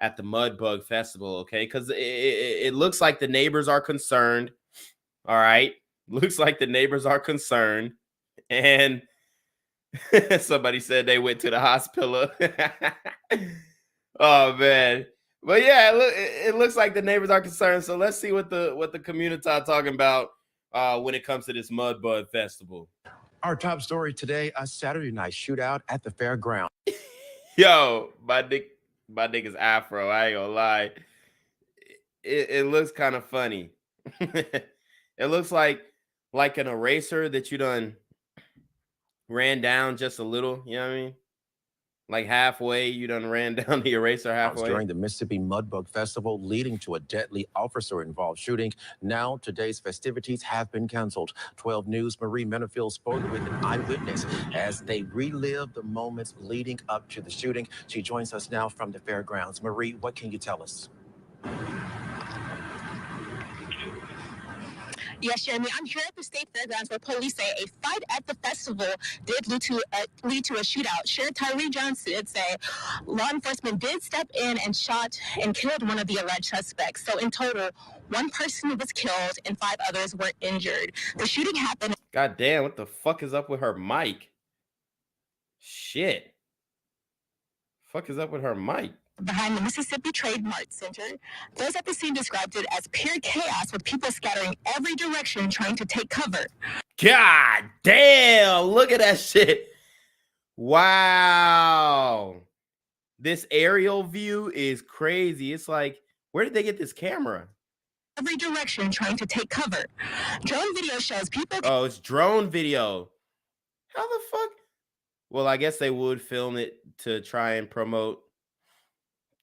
at the Mudbug Festival, okay? Because it looks like the neighbors are concerned. All right. Looks like the neighbors are concerned. And somebody said they went to the hospital. Oh, man. But yeah, it looks like the neighbors are concerned. So let's see what the community are talking about when it comes to this Mudbug Festival. Our top story today, a Saturday night shootout at the fairground. Yo, my nigga's afro. I ain't gonna lie. It looks kind of funny. It looks like an eraser that you done ran down just a little. You know what I mean? Like halfway, you done ran down the eraser halfway. During the Mississippi Mudbug Festival, leading to a deadly officer-involved shooting. Now, today's festivities have been canceled. 12 News' Marie Menafield spoke with an eyewitness as they relive the moments leading up to the shooting. She joins us now from the fairgrounds. Marie, what can you tell us? Yes, Jeremy, I'm here at the State Fairgrounds where police say a fight at the festival did lead to a shootout. Sheriff Tyree Johnson did say law enforcement did step in and shot and killed one of the alleged suspects. So in total, one person was killed and 5 others were injured. The shooting happened. God damn, what the fuck is up with her mic? Shit. Fuck is up with her mic? Behind the Mississippi Trade Mart Center. Those at the scene described it as pure chaos with people scattering every direction trying to take cover. God damn, look at that shit. Wow. This aerial view is crazy. It's like, where did they get this camera? Every direction trying to take cover. Drone video shows people. Oh, it's drone video. How the fuck? Well, I guess they would film it to try and promote.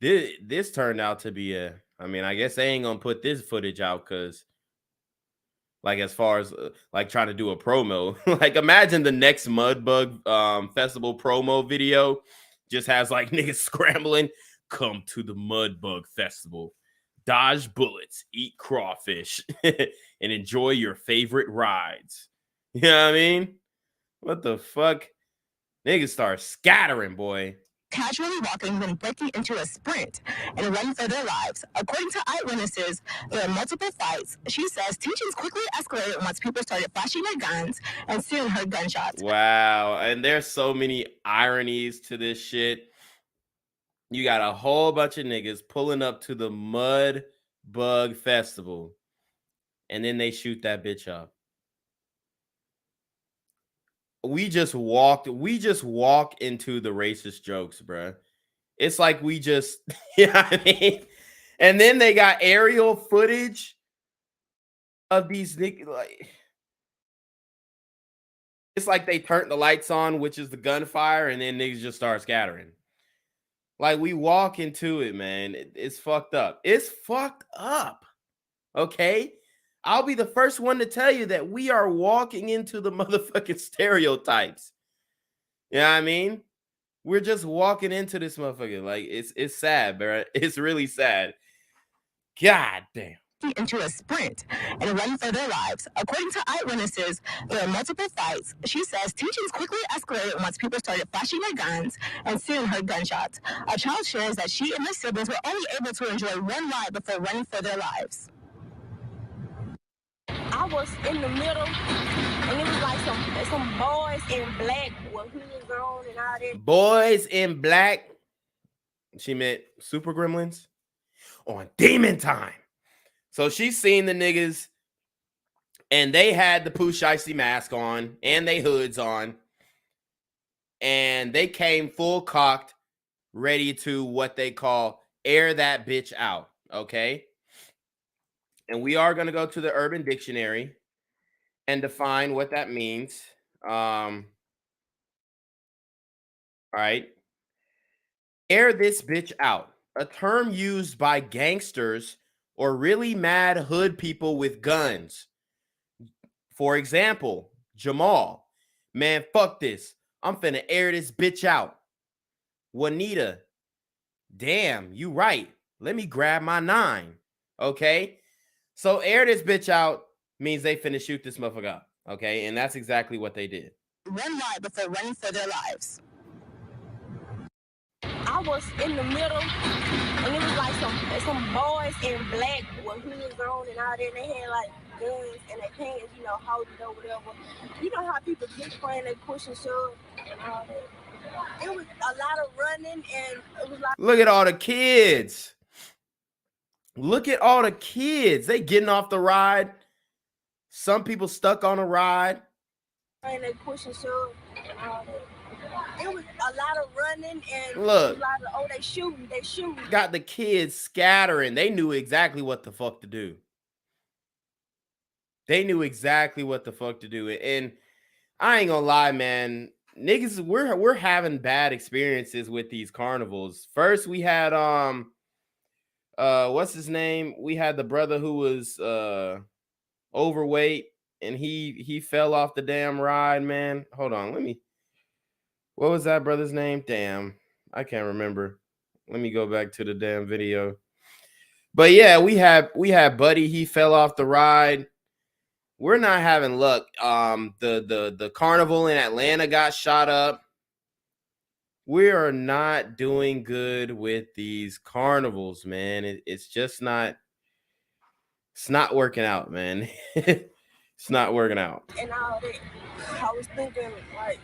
This turned out to be I mean, I guess they ain't gonna put this footage out because, like, as far as like trying to do a promo, like imagine the next Mudbug Festival promo video just has like niggas scrambling. Come to the Mudbug Festival, dodge bullets, eat crawfish, and enjoy your favorite rides. You know what I mean? What the fuck? Niggas start scattering, boy. Casually walking, then breaking into a sprint and run for their lives. According to eyewitnesses, there are multiple fights. She says tensions quickly escalated once people started flashing their guns and soon heard gunshots. Wow. And there's so many ironies to this shit. You got a whole bunch of niggas pulling up to the Mudbug Festival, and then they shoot that bitch up. We just walk into the racist jokes, bruh. It's like we just, you know what I mean? And then they got aerial footage of these niggas. Like, it's like they turned the lights on, which is the gunfire, and then niggas just start scattering. Like, we walk into it, man. It's fucked up. It's fucked up. Okay? I'll be the first one to tell you that we are walking into the motherfucking stereotypes. You know what I mean? We're just walking into this motherfucker. Like, it's sad, bro. It's really sad. God damn. Into a sprint and run for their lives. According to eyewitnesses, there are multiple fights. She says tensions quickly escalated once people started flashing their guns and soon heard gunshots. A child shares that she and her siblings were only able to enjoy one ride before running for their lives. I was in the middle, and it was like some boys in black with hoods on and all that. Boys in black. She meant super gremlins on demon time. So she's seen the niggas, and they had the Pooh Shiesty mask on, and they hoods on, and they came full cocked, ready to what they call air that bitch out, okay? And we are going to go to the Urban Dictionary and define what that means. All right. Air this bitch out, a term used by gangsters or really mad hood people with guns. For example, Jamal, man, fuck this. I'm finna air this bitch out. Juanita, damn, you right. Let me grab my 9. Okay? So air this bitch out means they finna shoot this motherfucker up. Okay? And that's exactly what they did. Run right before running for their lives. I was in the middle, and it was like some boys in black with hoods on and all that. And they had like guns in their hands, you know, holding it or whatever. You know how people get playing, they push and shove and all that. It was a lot of running, and it was like, Look at all the kids. Look at all the kids. They getting off the ride. Some people stuck on a ride. and they push and shove and all that. It was a lot of running, and Look. it was a lot of, they shooting. Got the kids scattering. They knew exactly what the fuck to do. They knew exactly what the fuck to do. And I ain't gonna lie, man. Niggas, we're having bad experiences with these carnivals. First, we had what's his name? We had the brother who was overweight and he fell off the damn ride, man. Hold on, what was that brother's name? Damn, I can't remember. Let me go back to the damn video. But yeah, we had Buddy, he fell off the ride. We're not having luck. The carnival in Atlanta got shot up. We are not doing good with these carnivals, man. It's just not. It's not working out, man. It's not working out. And all that. I was thinking, like,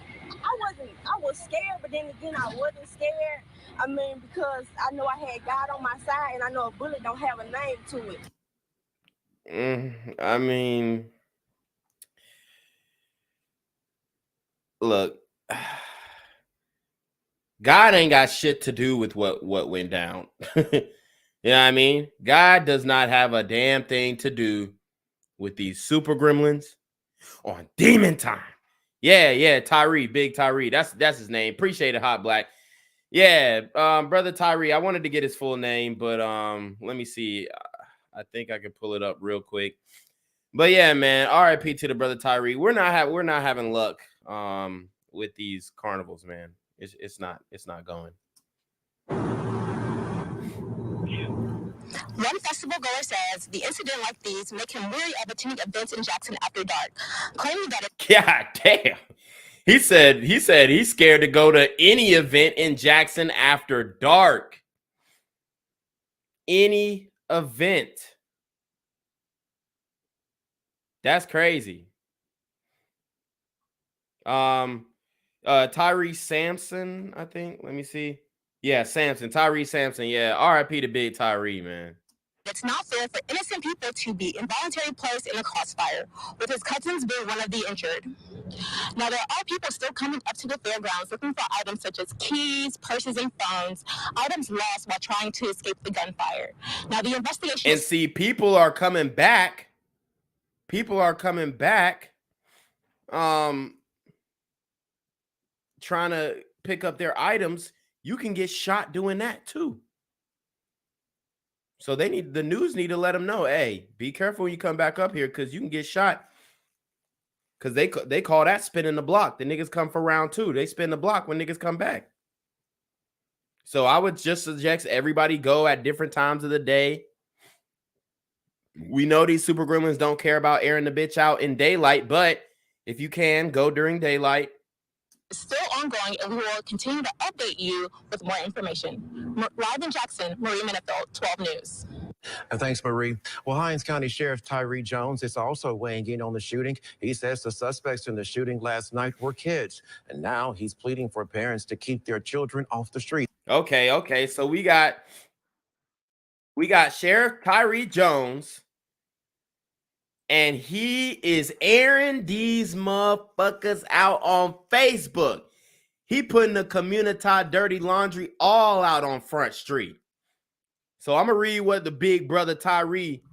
I was scared, but then again, I wasn't scared. I mean, because I know I had God on my side, and I know a bullet don't have a name to it. I mean, look, God ain't got shit to do with what went down. You know what I mean? God does not have a damn thing to do with these super gremlins on Demon Time. Yeah, Tyree, Big Tyree. That's his name. Appreciate it, Hot Black. Yeah, brother Tyree. I wanted to get his full name, but let me see. I think I could pull it up real quick. But yeah, man, RIP to the brother Tyree. We're not having luck with these carnivals, man. It's not going. One festival goer says the incident like these make him wary of attending events in Jackson after dark, claiming that God damn. He said he's scared to go to any event in Jackson after dark. Any event. That's crazy. Tyree Sampson, I think. Let me see. Yeah, Sampson. Tyree Sampson. Yeah. RIP to Big Tyree, man. it's not fair for innocent people to be involuntarily placed in a crossfire, with his cousins being one of the injured. Now, there are people still coming up to the fairgrounds looking for items such as keys, purses, and phones, items lost while trying to escape the gunfire. Now, the investigation... And see, people are coming back. Trying to pick up their items. You can get shot doing that too. So the news need to let them know, hey, be careful when you come back up here because you can get shot. Because they call that spinning the block. The niggas come for round 2. They spin the block when niggas come back. So I would just suggest everybody go at different times of the day. We know these super gremlins don't care about airing the bitch out in daylight, but if you can, go during daylight. It's still ongoing, and we will continue to update you with more information. Live in Jackson, Marie Menifeld, 12 News. And thanks, Marie. Well, Hinds County Sheriff Tyree Jones is also weighing in on the shooting. He says the suspects in the shooting last night were kids, and now he's pleading for parents to keep their children off the street. Okay. So we got Sheriff Tyree Jones, and he is airing these motherfuckers out on Facebook. He putting the community dirty laundry all out on Front Street. So I'm going to read what the big brother Tyree,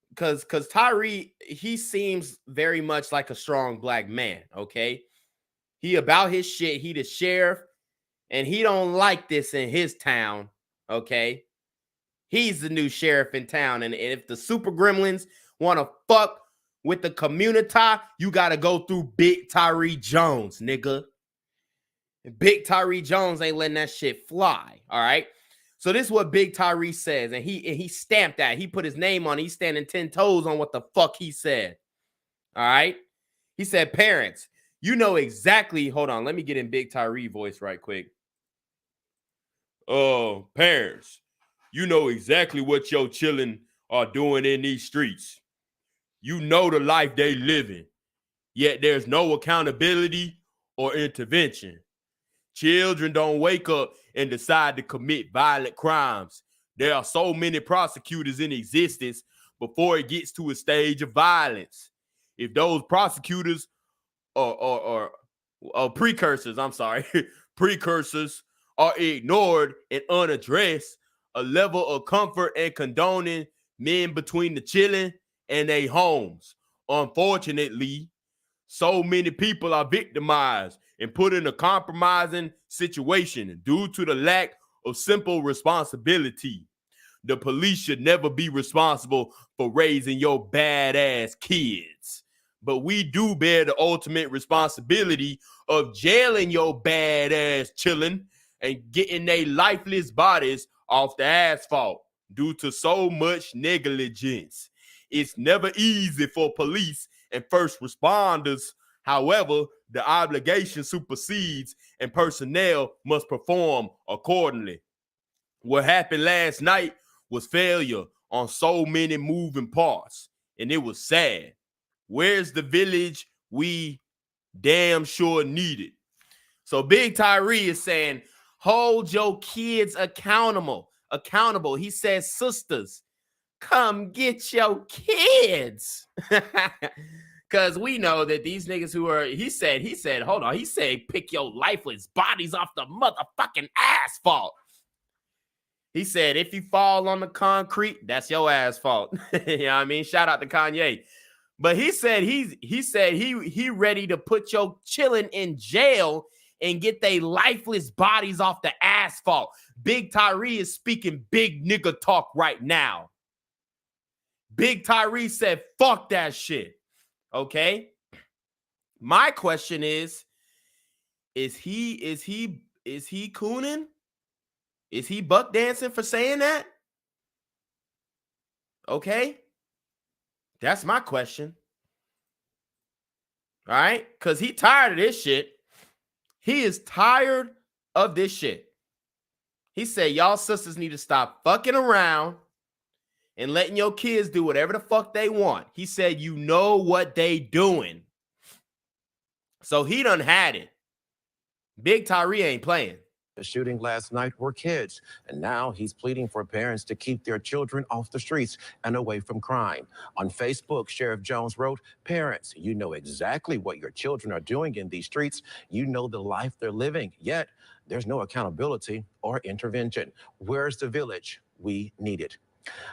because Tyree, he seems very much like a strong black man, okay? He about his shit. He the sheriff, and he don't like this in his town, okay? He's the new sheriff in town. And if the super gremlins want to fuck with the community, you got to go through Big Tyree Jones, nigga. And Big Tyree Jones ain't letting that shit fly. All right. So this is what Big Tyree says. And he stamped that. He put his name on it. He's standing 10 toes on what the fuck he said. All right. He said, parents, you know exactly. Hold on. Let me get in Big Tyree voice right quick. Oh, parents, you know exactly what your children are doing in these streets. You know the life they living, yet there's no accountability or intervention. Children don't wake up and decide to commit violent crimes. There are so many prosecutors in existence before it gets to a stage of violence. If those prosecutors or precursors, precursors are ignored and unaddressed, a level of comfort and condoning men between the children and their homes. Unfortunately, so many people are victimized and put in a compromising situation due to the lack of simple responsibility. The police should never be responsible for raising your badass kids. But we do bear the ultimate responsibility of jailing your badass children and getting their lifeless bodies off the asphalt due to so much negligence. It's never easy for police and first responders. However, the obligation supersedes and personnel must perform accordingly. What happened last night was failure on so many moving parts, and it was sad. Where's the village we damn sure needed? So Big Tyree is saying, hold your kids accountable. He says, sisters, come get your kids. Because we know that these niggas who are, he said, hold on. He said, pick your lifeless bodies off the motherfucking asphalt. He said, if you fall on the concrete, that's your asphalt. You know what I mean? Shout out to Kanye. But he said he ready to put your chillin' in jail and get they lifeless bodies off the asphalt. Big Tyree is speaking big nigga talk right now. Big Tyree said, fuck that shit. Okay? My question is he cooning? Is he buck dancing for saying that? Okay? That's my question. All right? Because he tired of this shit. He is tired of this shit. He said, y'all sisters need to stop fucking around and letting your kids do whatever the fuck they want. He said, you know what they doing. So he done had it. Big Tyree ain't playing. The shooting last night were kids, and now he's pleading for parents to keep their children off the streets and away from crime. On Facebook, Sheriff Jones wrote, parents, you know exactly what your children are doing in these streets. You know the life they're living, yet there's no accountability or intervention. Where's the village? We need it.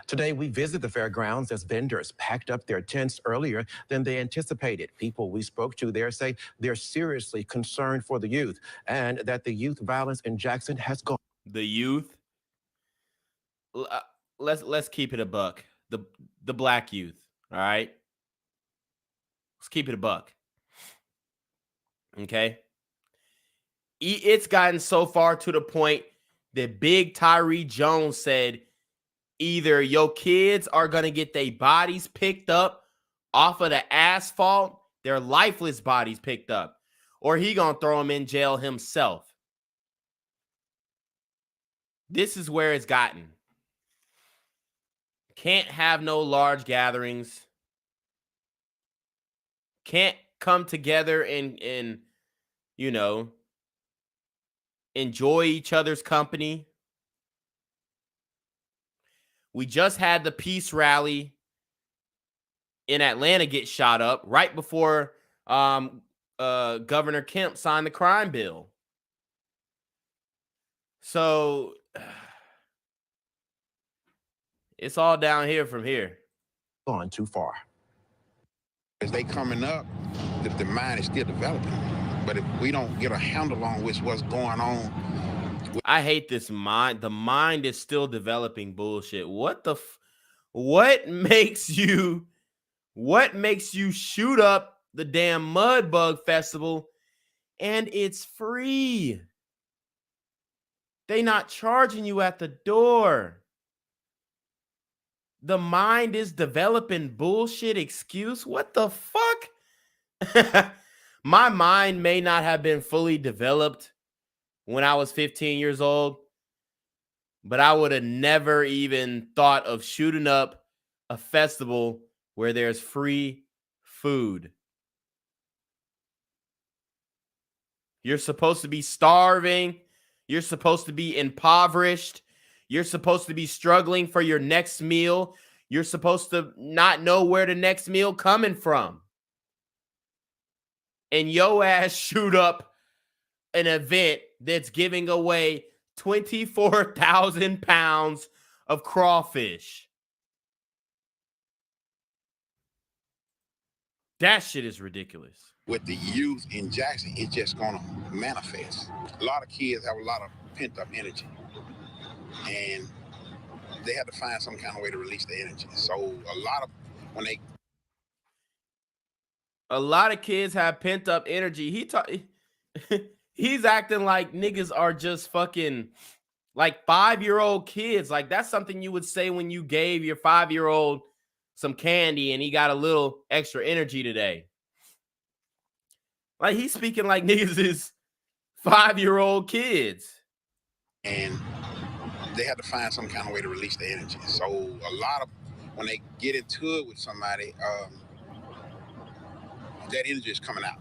Today, we visit the fairgrounds as vendors packed up their tents earlier than they anticipated. People we spoke to there say they're seriously concerned for the youth and that the youth violence in Jackson has gone. The youth? Let's keep it a buck. The black youth, all right? Let's keep it a buck. Okay? It's gotten so far to the point that Big Tyree Jones said, either your kids are going to get their bodies picked up off of the asphalt, their lifeless bodies picked up, or he going to throw them in jail himself. This is where it's gotten. Can't have no large gatherings. Can't come together and you know, enjoy each other's company. We just had the peace rally in Atlanta get shot up right before Governor Kemp signed the crime bill. So it's all down here from here. Gone too far. As they coming up, the mind is still developing. But if we don't get a handle on what's going on I hate this mind. The mind is still developing bullshit. What makes you shoot up the damn Mudbug Festival and it's free? They not charging you at the door. The mind is developing bullshit excuse. What the fuck? My mind may not have been fully developed when I was 15 years old, but I would have never even thought of shooting up a festival where there's free food. You're supposed to be starving. You're supposed to be impoverished. You're supposed to be struggling for your next meal. You're supposed to not know where the next meal coming from. And yo ass shoot up an event that's giving away 24,000 pounds of crawfish. That shit is ridiculous. With the youth in Jackson, it's just going to manifest. A lot of kids have a lot of pent-up energy, and they have to find some kind of way to release the energy. So a lot of kids have pent-up energy. He's acting like niggas are just fucking like 5-year-old kids. Like that's something you would say when you gave your 5-year-old some candy and he got a little extra energy today. Like he's speaking like niggas is 5-year-old kids. And they have to find some kind of way to release the energy. So a lot of, when they get into it with somebody, that energy is coming out.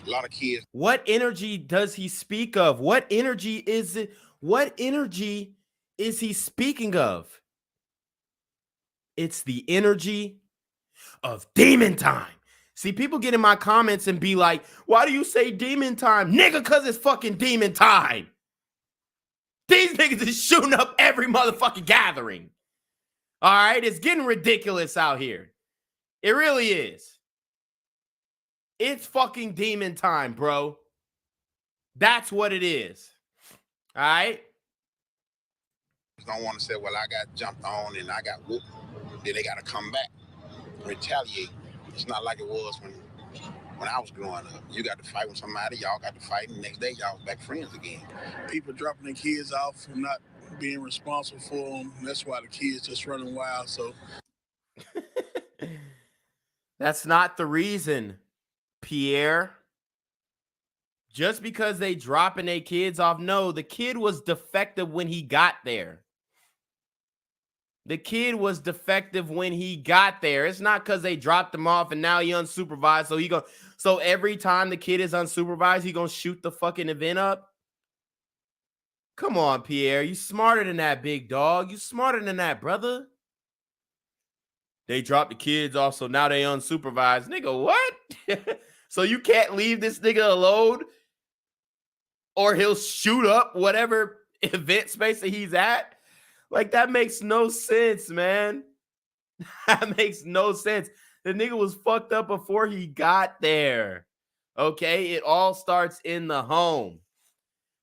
A lot of kids. What energy does he speak of? What energy is it? What energy is he speaking of? It's the energy of demon time. See, people get in my comments and be like, why do you say demon time? Nigga, because it's fucking demon time. These niggas is shooting up every motherfucking gathering. All right? It's getting ridiculous out here. It really is. It's fucking demon time, bro. That's what it is. All right? Don't want to say, well, I got jumped on and I got whooped. Then they got to come back, retaliate. It's not like it was when I was growing up. You got to fight with somebody, y'all got to fight, and the next day y'all back friends again. People dropping their kids off and not being responsible for them. That's why the kids just running wild. So that's not the reason, Pierre. Just because they dropping their kids off, no, the kid was defective when he got there. The kid was defective when he got there. It's not because they dropped him off and now he unsupervised. So every time the kid is unsupervised, he gonna shoot the fucking event up. Come on, Pierre. You smarter than that, big dog. You smarter than that, brother. They dropped the kids off, so now they unsupervised. Nigga, what? So you can't leave this nigga alone? Or he'll shoot up whatever event space that he's at? Like, that makes no sense, man. That makes no sense. The nigga was fucked up before he got there. Okay? It all starts in the home.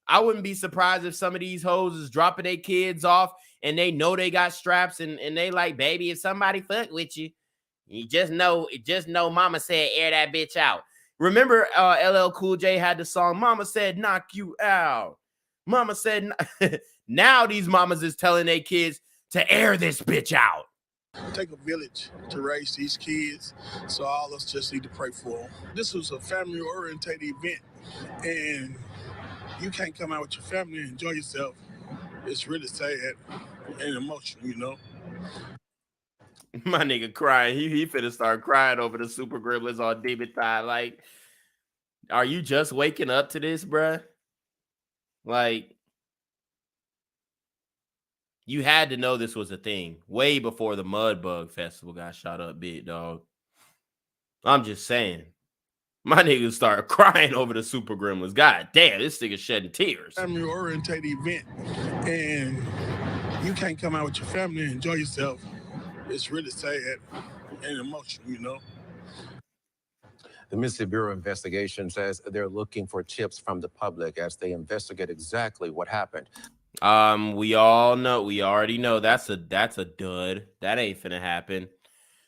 I wouldn't be surprised if some of these hoes is dropping their kids off and they know they got straps and they like, baby, if somebody fuck with you, you just know mama said air that bitch out. Remember LL Cool J had the song, Mama Said Knock You Out. Mama said, now these mamas is telling their kids to air this bitch out. Take a village to raise these kids, so all of us just need to pray for them. This was a family-oriented event, and you can't come out with your family and enjoy yourself. It's really sad and emotional, you know? My nigga crying. He finna start crying over the Super Gremlins on Demon Time. Like, are you just waking up to this, bruh? Like, you had to know this was a thing way before the Mudbug Festival got shot up, big dog. I'm just saying. My niggas started crying over the Super Gremlins. God damn, this nigga shedding tears. Family-oriented event, and you can't come out with your family and enjoy yourself. It's really sad and emotional, you know? The Mississippi Bureau of Investigation says they're looking for tips from the public as they investigate exactly what happened. We already know that's a dud. That ain't finna happen.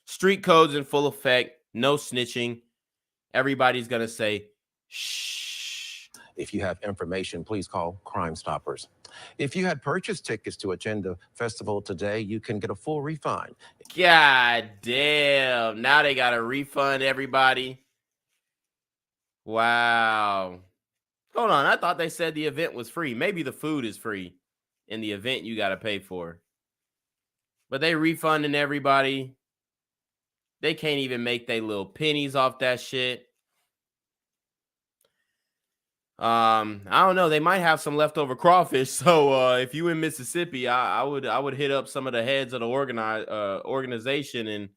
Street codes in full effect, no snitching. Everybody's gonna say, shh. If you have information, please call Crime Stoppers. If you had purchased tickets to attend the festival today, you can get a full refund. God damn. Now they gotta refund everybody. Wow. Hold on. I thought they said the event was free. Maybe the food is free and the event you gotta pay for. But they refunding everybody. They can't even make their little pennies off that shit. I don't know. They might have some leftover crawfish. So if you in Mississippi, I would hit up some of the heads of the organization and,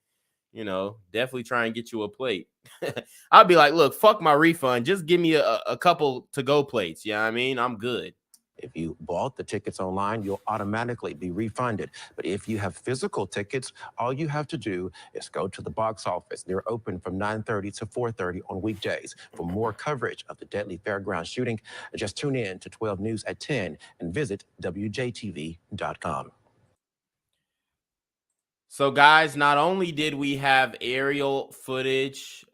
you know, definitely try and get you a plate. I'll be like, look, fuck my refund. Just give me a couple to-go plates. Yeah, I mean, I'm good. If you bought the tickets online, you'll automatically be refunded. But if you have physical tickets, all you have to do is go to the box office. They're open from 9:30 to 4:30 on weekdays. For more coverage of the deadly fairground shooting, just tune in to 12 News at 10 and visit WJTV.com. So, guys, not only did we have aerial footage,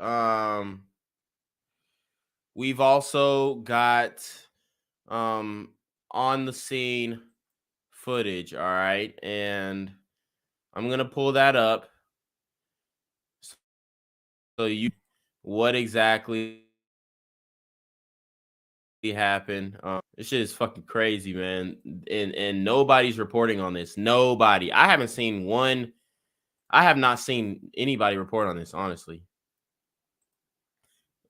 we've also got on the scene footage. All right, and I'm gonna pull that up so you what exactly happened. This shit is fucking crazy, man, and nobody's reporting on this. Nobody. I have not seen anybody report on this, honestly.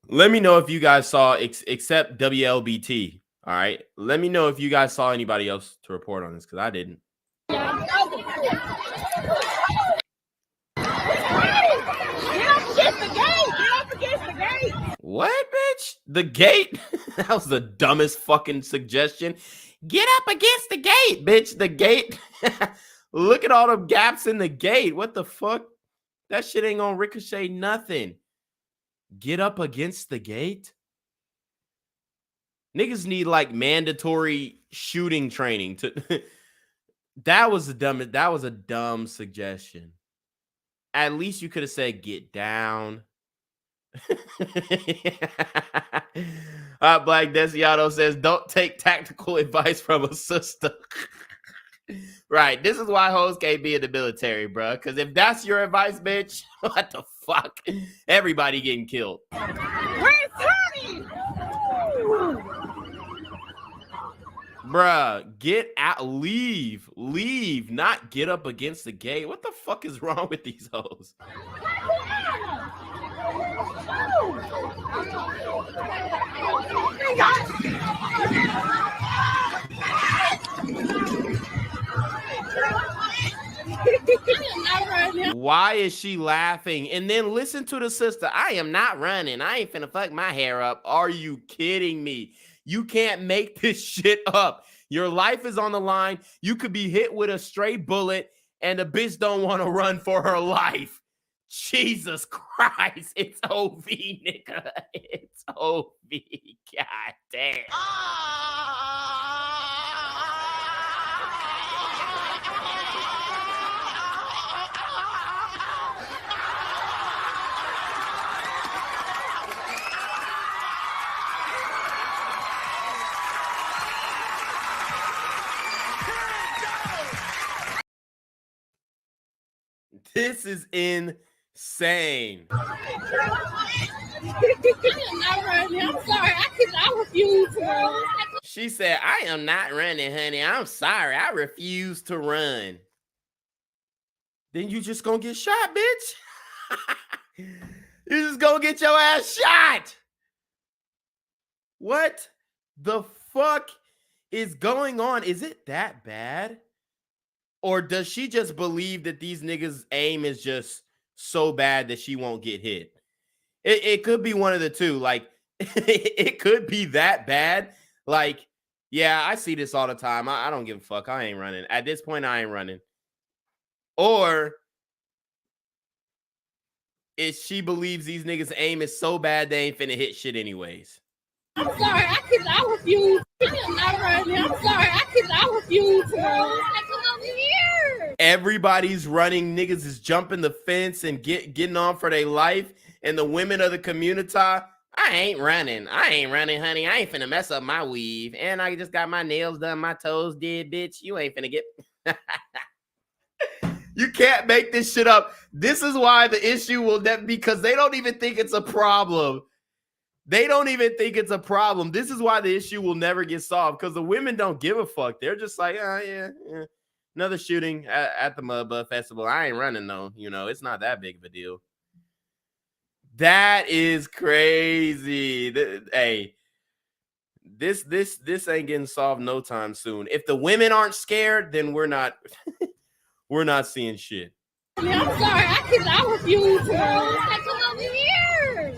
Let me know if you guys saw, except WLBT. All right. Let me know if you guys saw anybody else to report on this, because I didn't. What, bitch? The gate? That was the dumbest fucking suggestion. Get up against the gate, bitch. The gate. Look at all the gaps in the gate. What the fuck? That shit ain't gonna ricochet nothing. Get up against the gate? Niggas need like mandatory shooting training to that was a dumb suggestion. At least you could have said get down. Black Desiato says don't take tactical advice from a sister. Right. This is why hoes can't be in the military, bro. Because if that's your advice, bitch, what the fuck? Everybody getting killed. Where's Tony? Bruh, get out, leave, not get up against the gate. What the fuck is wrong with these hoes? Why is she laughing? And then listen to the sister. I am not running. I ain't finna fuck my hair up. Are you kidding me? You can't make this shit up. Your life is on the line. You could be hit with a stray bullet and the bitch don't want to run for her life. Jesus Christ. It's OV, nigga. It's OV. God damn. This is insane. I'm sorry. I refuse to run. She said, I am not running, honey. I'm sorry. I refuse to run. Then you just gonna get shot, bitch. You just gonna get your ass shot. What the fuck is going on? Is it that bad? Or does she just believe that these niggas' aim is just so bad that she won't get hit? It could be one of the two. Like, it could be that bad. Like, yeah, I see this all the time. I don't give a fuck. I ain't running. At this point, I ain't running. Or is she believes these niggas aim is so bad they ain't finna hit shit anyways. I'm sorry, I refuse. I'm not running. I'm sorry, I refuse to run. Come over here. Everybody's running. Niggas is jumping the fence and getting on for their life. And the women of the community, I ain't running. I ain't running, honey. I ain't finna mess up my weave. And I just got my nails done, my toes did, bitch. You ain't finna get... You can't make this shit up. This is why the issue will never... Because they don't even think it's a problem. They don't even think it's a problem. This is why the issue will never get solved. Because the women don't give a fuck. They're just like, oh, yeah. Another shooting at the Mudbug Festival. I ain't running, though. You know, it's not that big of a deal. That is crazy. Hey, this ain't getting solved no time soon. If the women aren't scared, then we're not seeing shit. I'm sorry, I refuse to run. Come over here.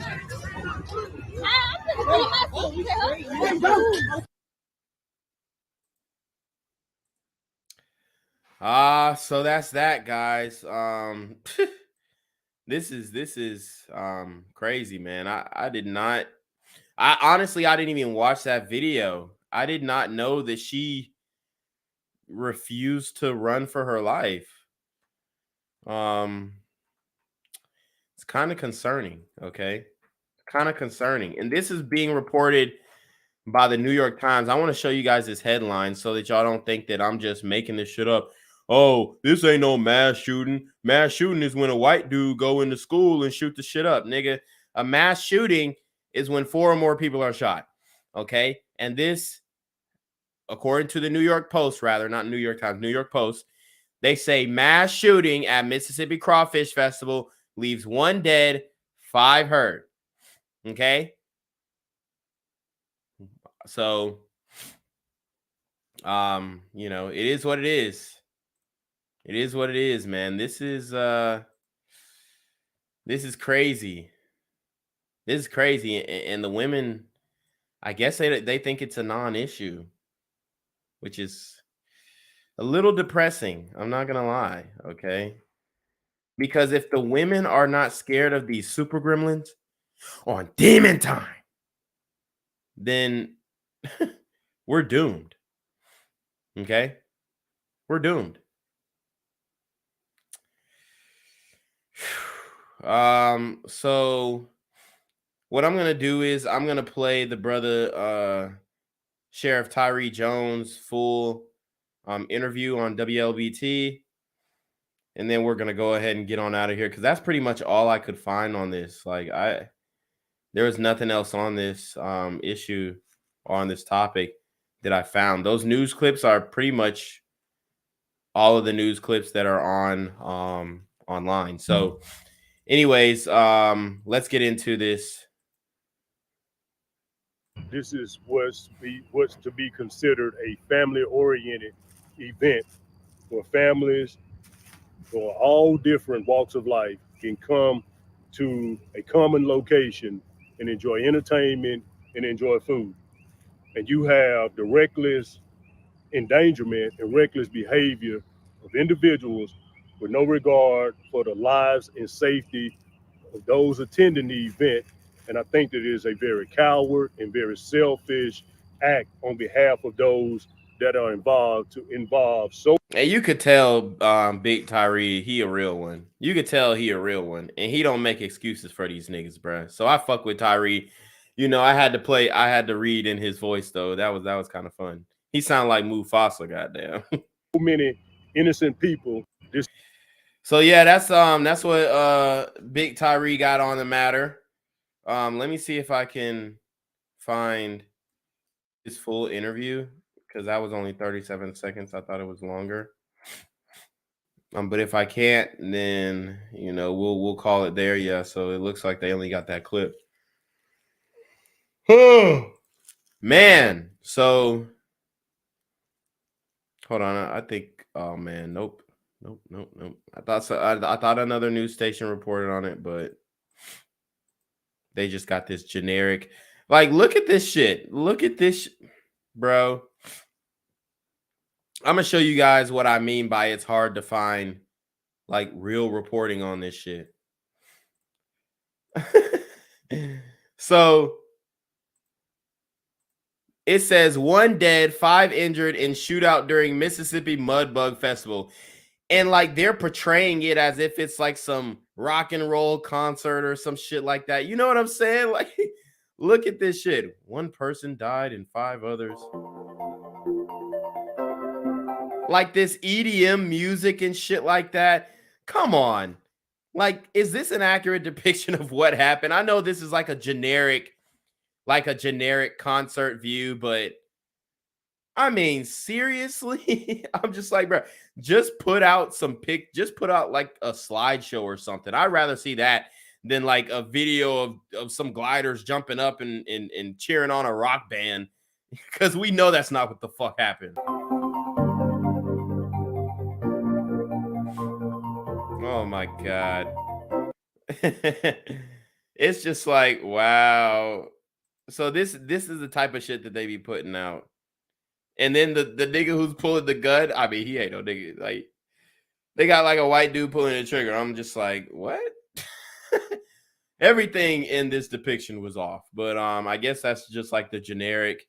I'm So that's that, guys. This is crazy, man. I honestly didn't even watch that video. I did not know that she refused to run for her life. It's kind of concerning, okay? Kind of concerning. And this is being reported by the New York Times. I want to show you guys this headline so that y'all don't think that I'm just making this shit up. Oh, this ain't no mass shooting. Mass shooting is when a white dude go into school and shoot the shit up, nigga. A mass shooting is when 4 or more people are shot, okay? And this, according to the New York Post, rather, not New York Times, New York Post, they say mass shooting at Mississippi Crawfish Festival leaves 1 dead, 5 hurt, okay? So, you know, it is what it is. It is what it is, man. This is crazy. This is crazy. And the women, I guess they think it's a non-issue, which is a little depressing. I'm not going to lie, okay? Because if the women are not scared of these super gremlins on demon time, then we're doomed. Okay? We're doomed. So what I'm gonna do is I'm gonna play the brother Sheriff Tyree Jones full interview on WLBT, and then we're gonna go ahead and get on out of here because that's pretty much all I could find on this. Like there was nothing else on this issue or on this topic that I found. Those news clips are pretty much all of the news clips that are on online. So anyways, let's get into this. This is what's to be considered a family-oriented event where families from all different walks of life can come to a common location and enjoy entertainment and enjoy food. And you have the reckless endangerment and reckless behavior of individuals with no regard for the lives and safety of those attending the event. And I think that it is a very coward and very selfish act on behalf of those that are involved so. And you could tell Big Tyree, he a real one. You could tell he a real one. And he don't make excuses for these niggas, bruh. So I fuck with Tyree. You know, I had to read in his voice though. That was kind of fun. He sounded like Mufasa, goddamn. So many innocent people. So yeah, that's what Big Tyree got on the matter. Let me see if I can find his full interview because that was only 37 seconds. I thought it was longer. But if I can't, then you know we'll call it there. Yeah. So it looks like they only got that clip. Oh man. So hold on. I think. Oh man. Nope. I thought another news station reported on it, but they just got this generic. Like, look at this shit. Look at this, bro. I'm gonna show you guys what I mean by it's hard to find like real reporting on this shit. So it says 1 dead, 5 injured in shootout during Mississippi Mudbug Festival. And like they're portraying it as if it's like some rock and roll concert or some shit like that. You know what I'm saying? Like, look at this shit. 1 person died and 5 others. Like this EDM music and shit like that. Come on. Like, is this an accurate depiction of what happened? I know this is like a generic concert view, but I mean, seriously, I'm just like, bro, just put out like a slideshow or something. I'd rather see that than like a video of some gliders jumping up and cheering on a rock band, because we know that's not what the fuck happened. Oh my God. It's just like, wow. So this is the type of shit that they be putting out. And then the nigga who's pulling the gun, I mean, he ain't no nigga. Like, they got like a white dude pulling the trigger. I'm just like, what? Everything in this depiction was off. But I guess that's just like the generic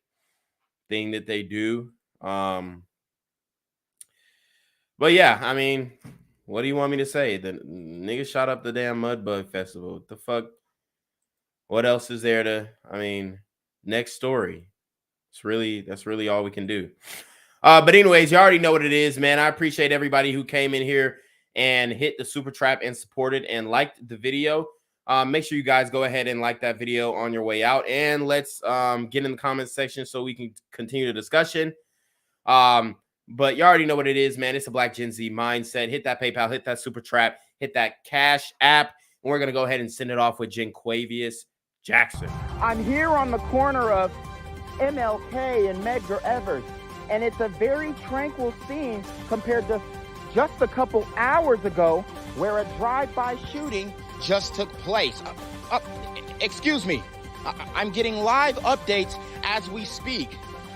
thing that they do. But yeah, I mean, what do you want me to say? The nigga shot up the damn Mudbug Festival. What the fuck? What else is there to, I mean, next story. That's really all we can do. But anyways, you already know what it is, man. I appreciate everybody who came in here and hit the super trap and supported and liked the video. Make sure you guys go ahead and like that video on your way out. And let's get in the comments section so we can continue the discussion. But you already know what it is, man. It's a Black Gen Z mindset. Hit that PayPal, hit that super trap, hit that Cash App. And we're going to go ahead and send it off with Jenquavius Jackson. I'm here on the corner of MLK and Medgar Evers, and it's a very tranquil scene compared to just a couple hours ago where a drive-by shooting just took place. Excuse me, I'm getting live updates as we speak.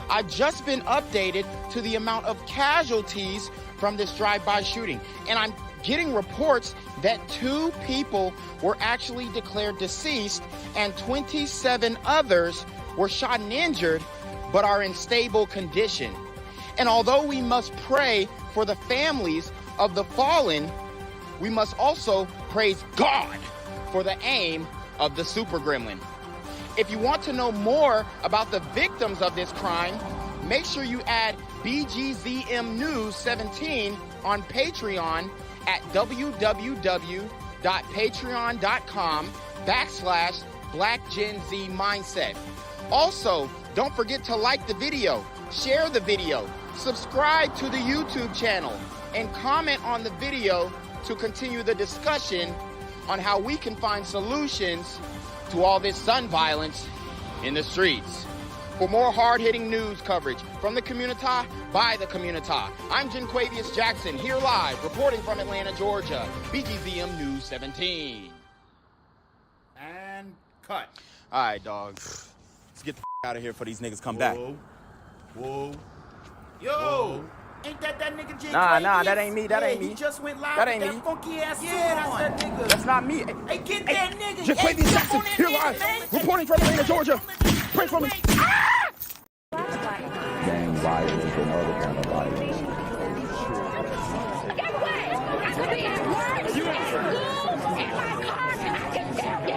I've just been updated to the amount of casualties from this drive-by shooting, and I'm getting reports that 2 people were actually declared deceased and 27 others were shot and injured, but are in stable condition. And although we must pray for the families of the fallen, we must also praise God for the aim of the super gremlin. If you want to know more about the victims of this crime, make sure you add BGZM News 17 on Patreon at www.patreon.com/BlackGenZMindset. Also, don't forget to like the video, share the video, subscribe to the YouTube channel, and comment on the video to continue the discussion on how we can find solutions to all this gun violence in the streets. For more hard-hitting news coverage from the community, by the community, I'm Jenquavius Jackson, here live, reporting from Atlanta, Georgia, BGZM News 17. And cut. All right, dog. Let's get the out of here before these niggas come back. Whoa. Yo, Whoa. ain't that nigga J? Nah, that ain't me. That ain't me. He just went live That with ain't that me. funky ass suit on. That's that nigga. That's not me. Hey, get that nigga. Jenquavius Jackson, here live, reporting from Atlanta, Georgia. Pray for me. Gang violence and other kind of violence. Get away! I could be at work, at school, in my car, and I can still get shot by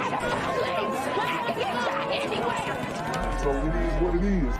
the police. Well, I can get shot anywhere. So it is what it is.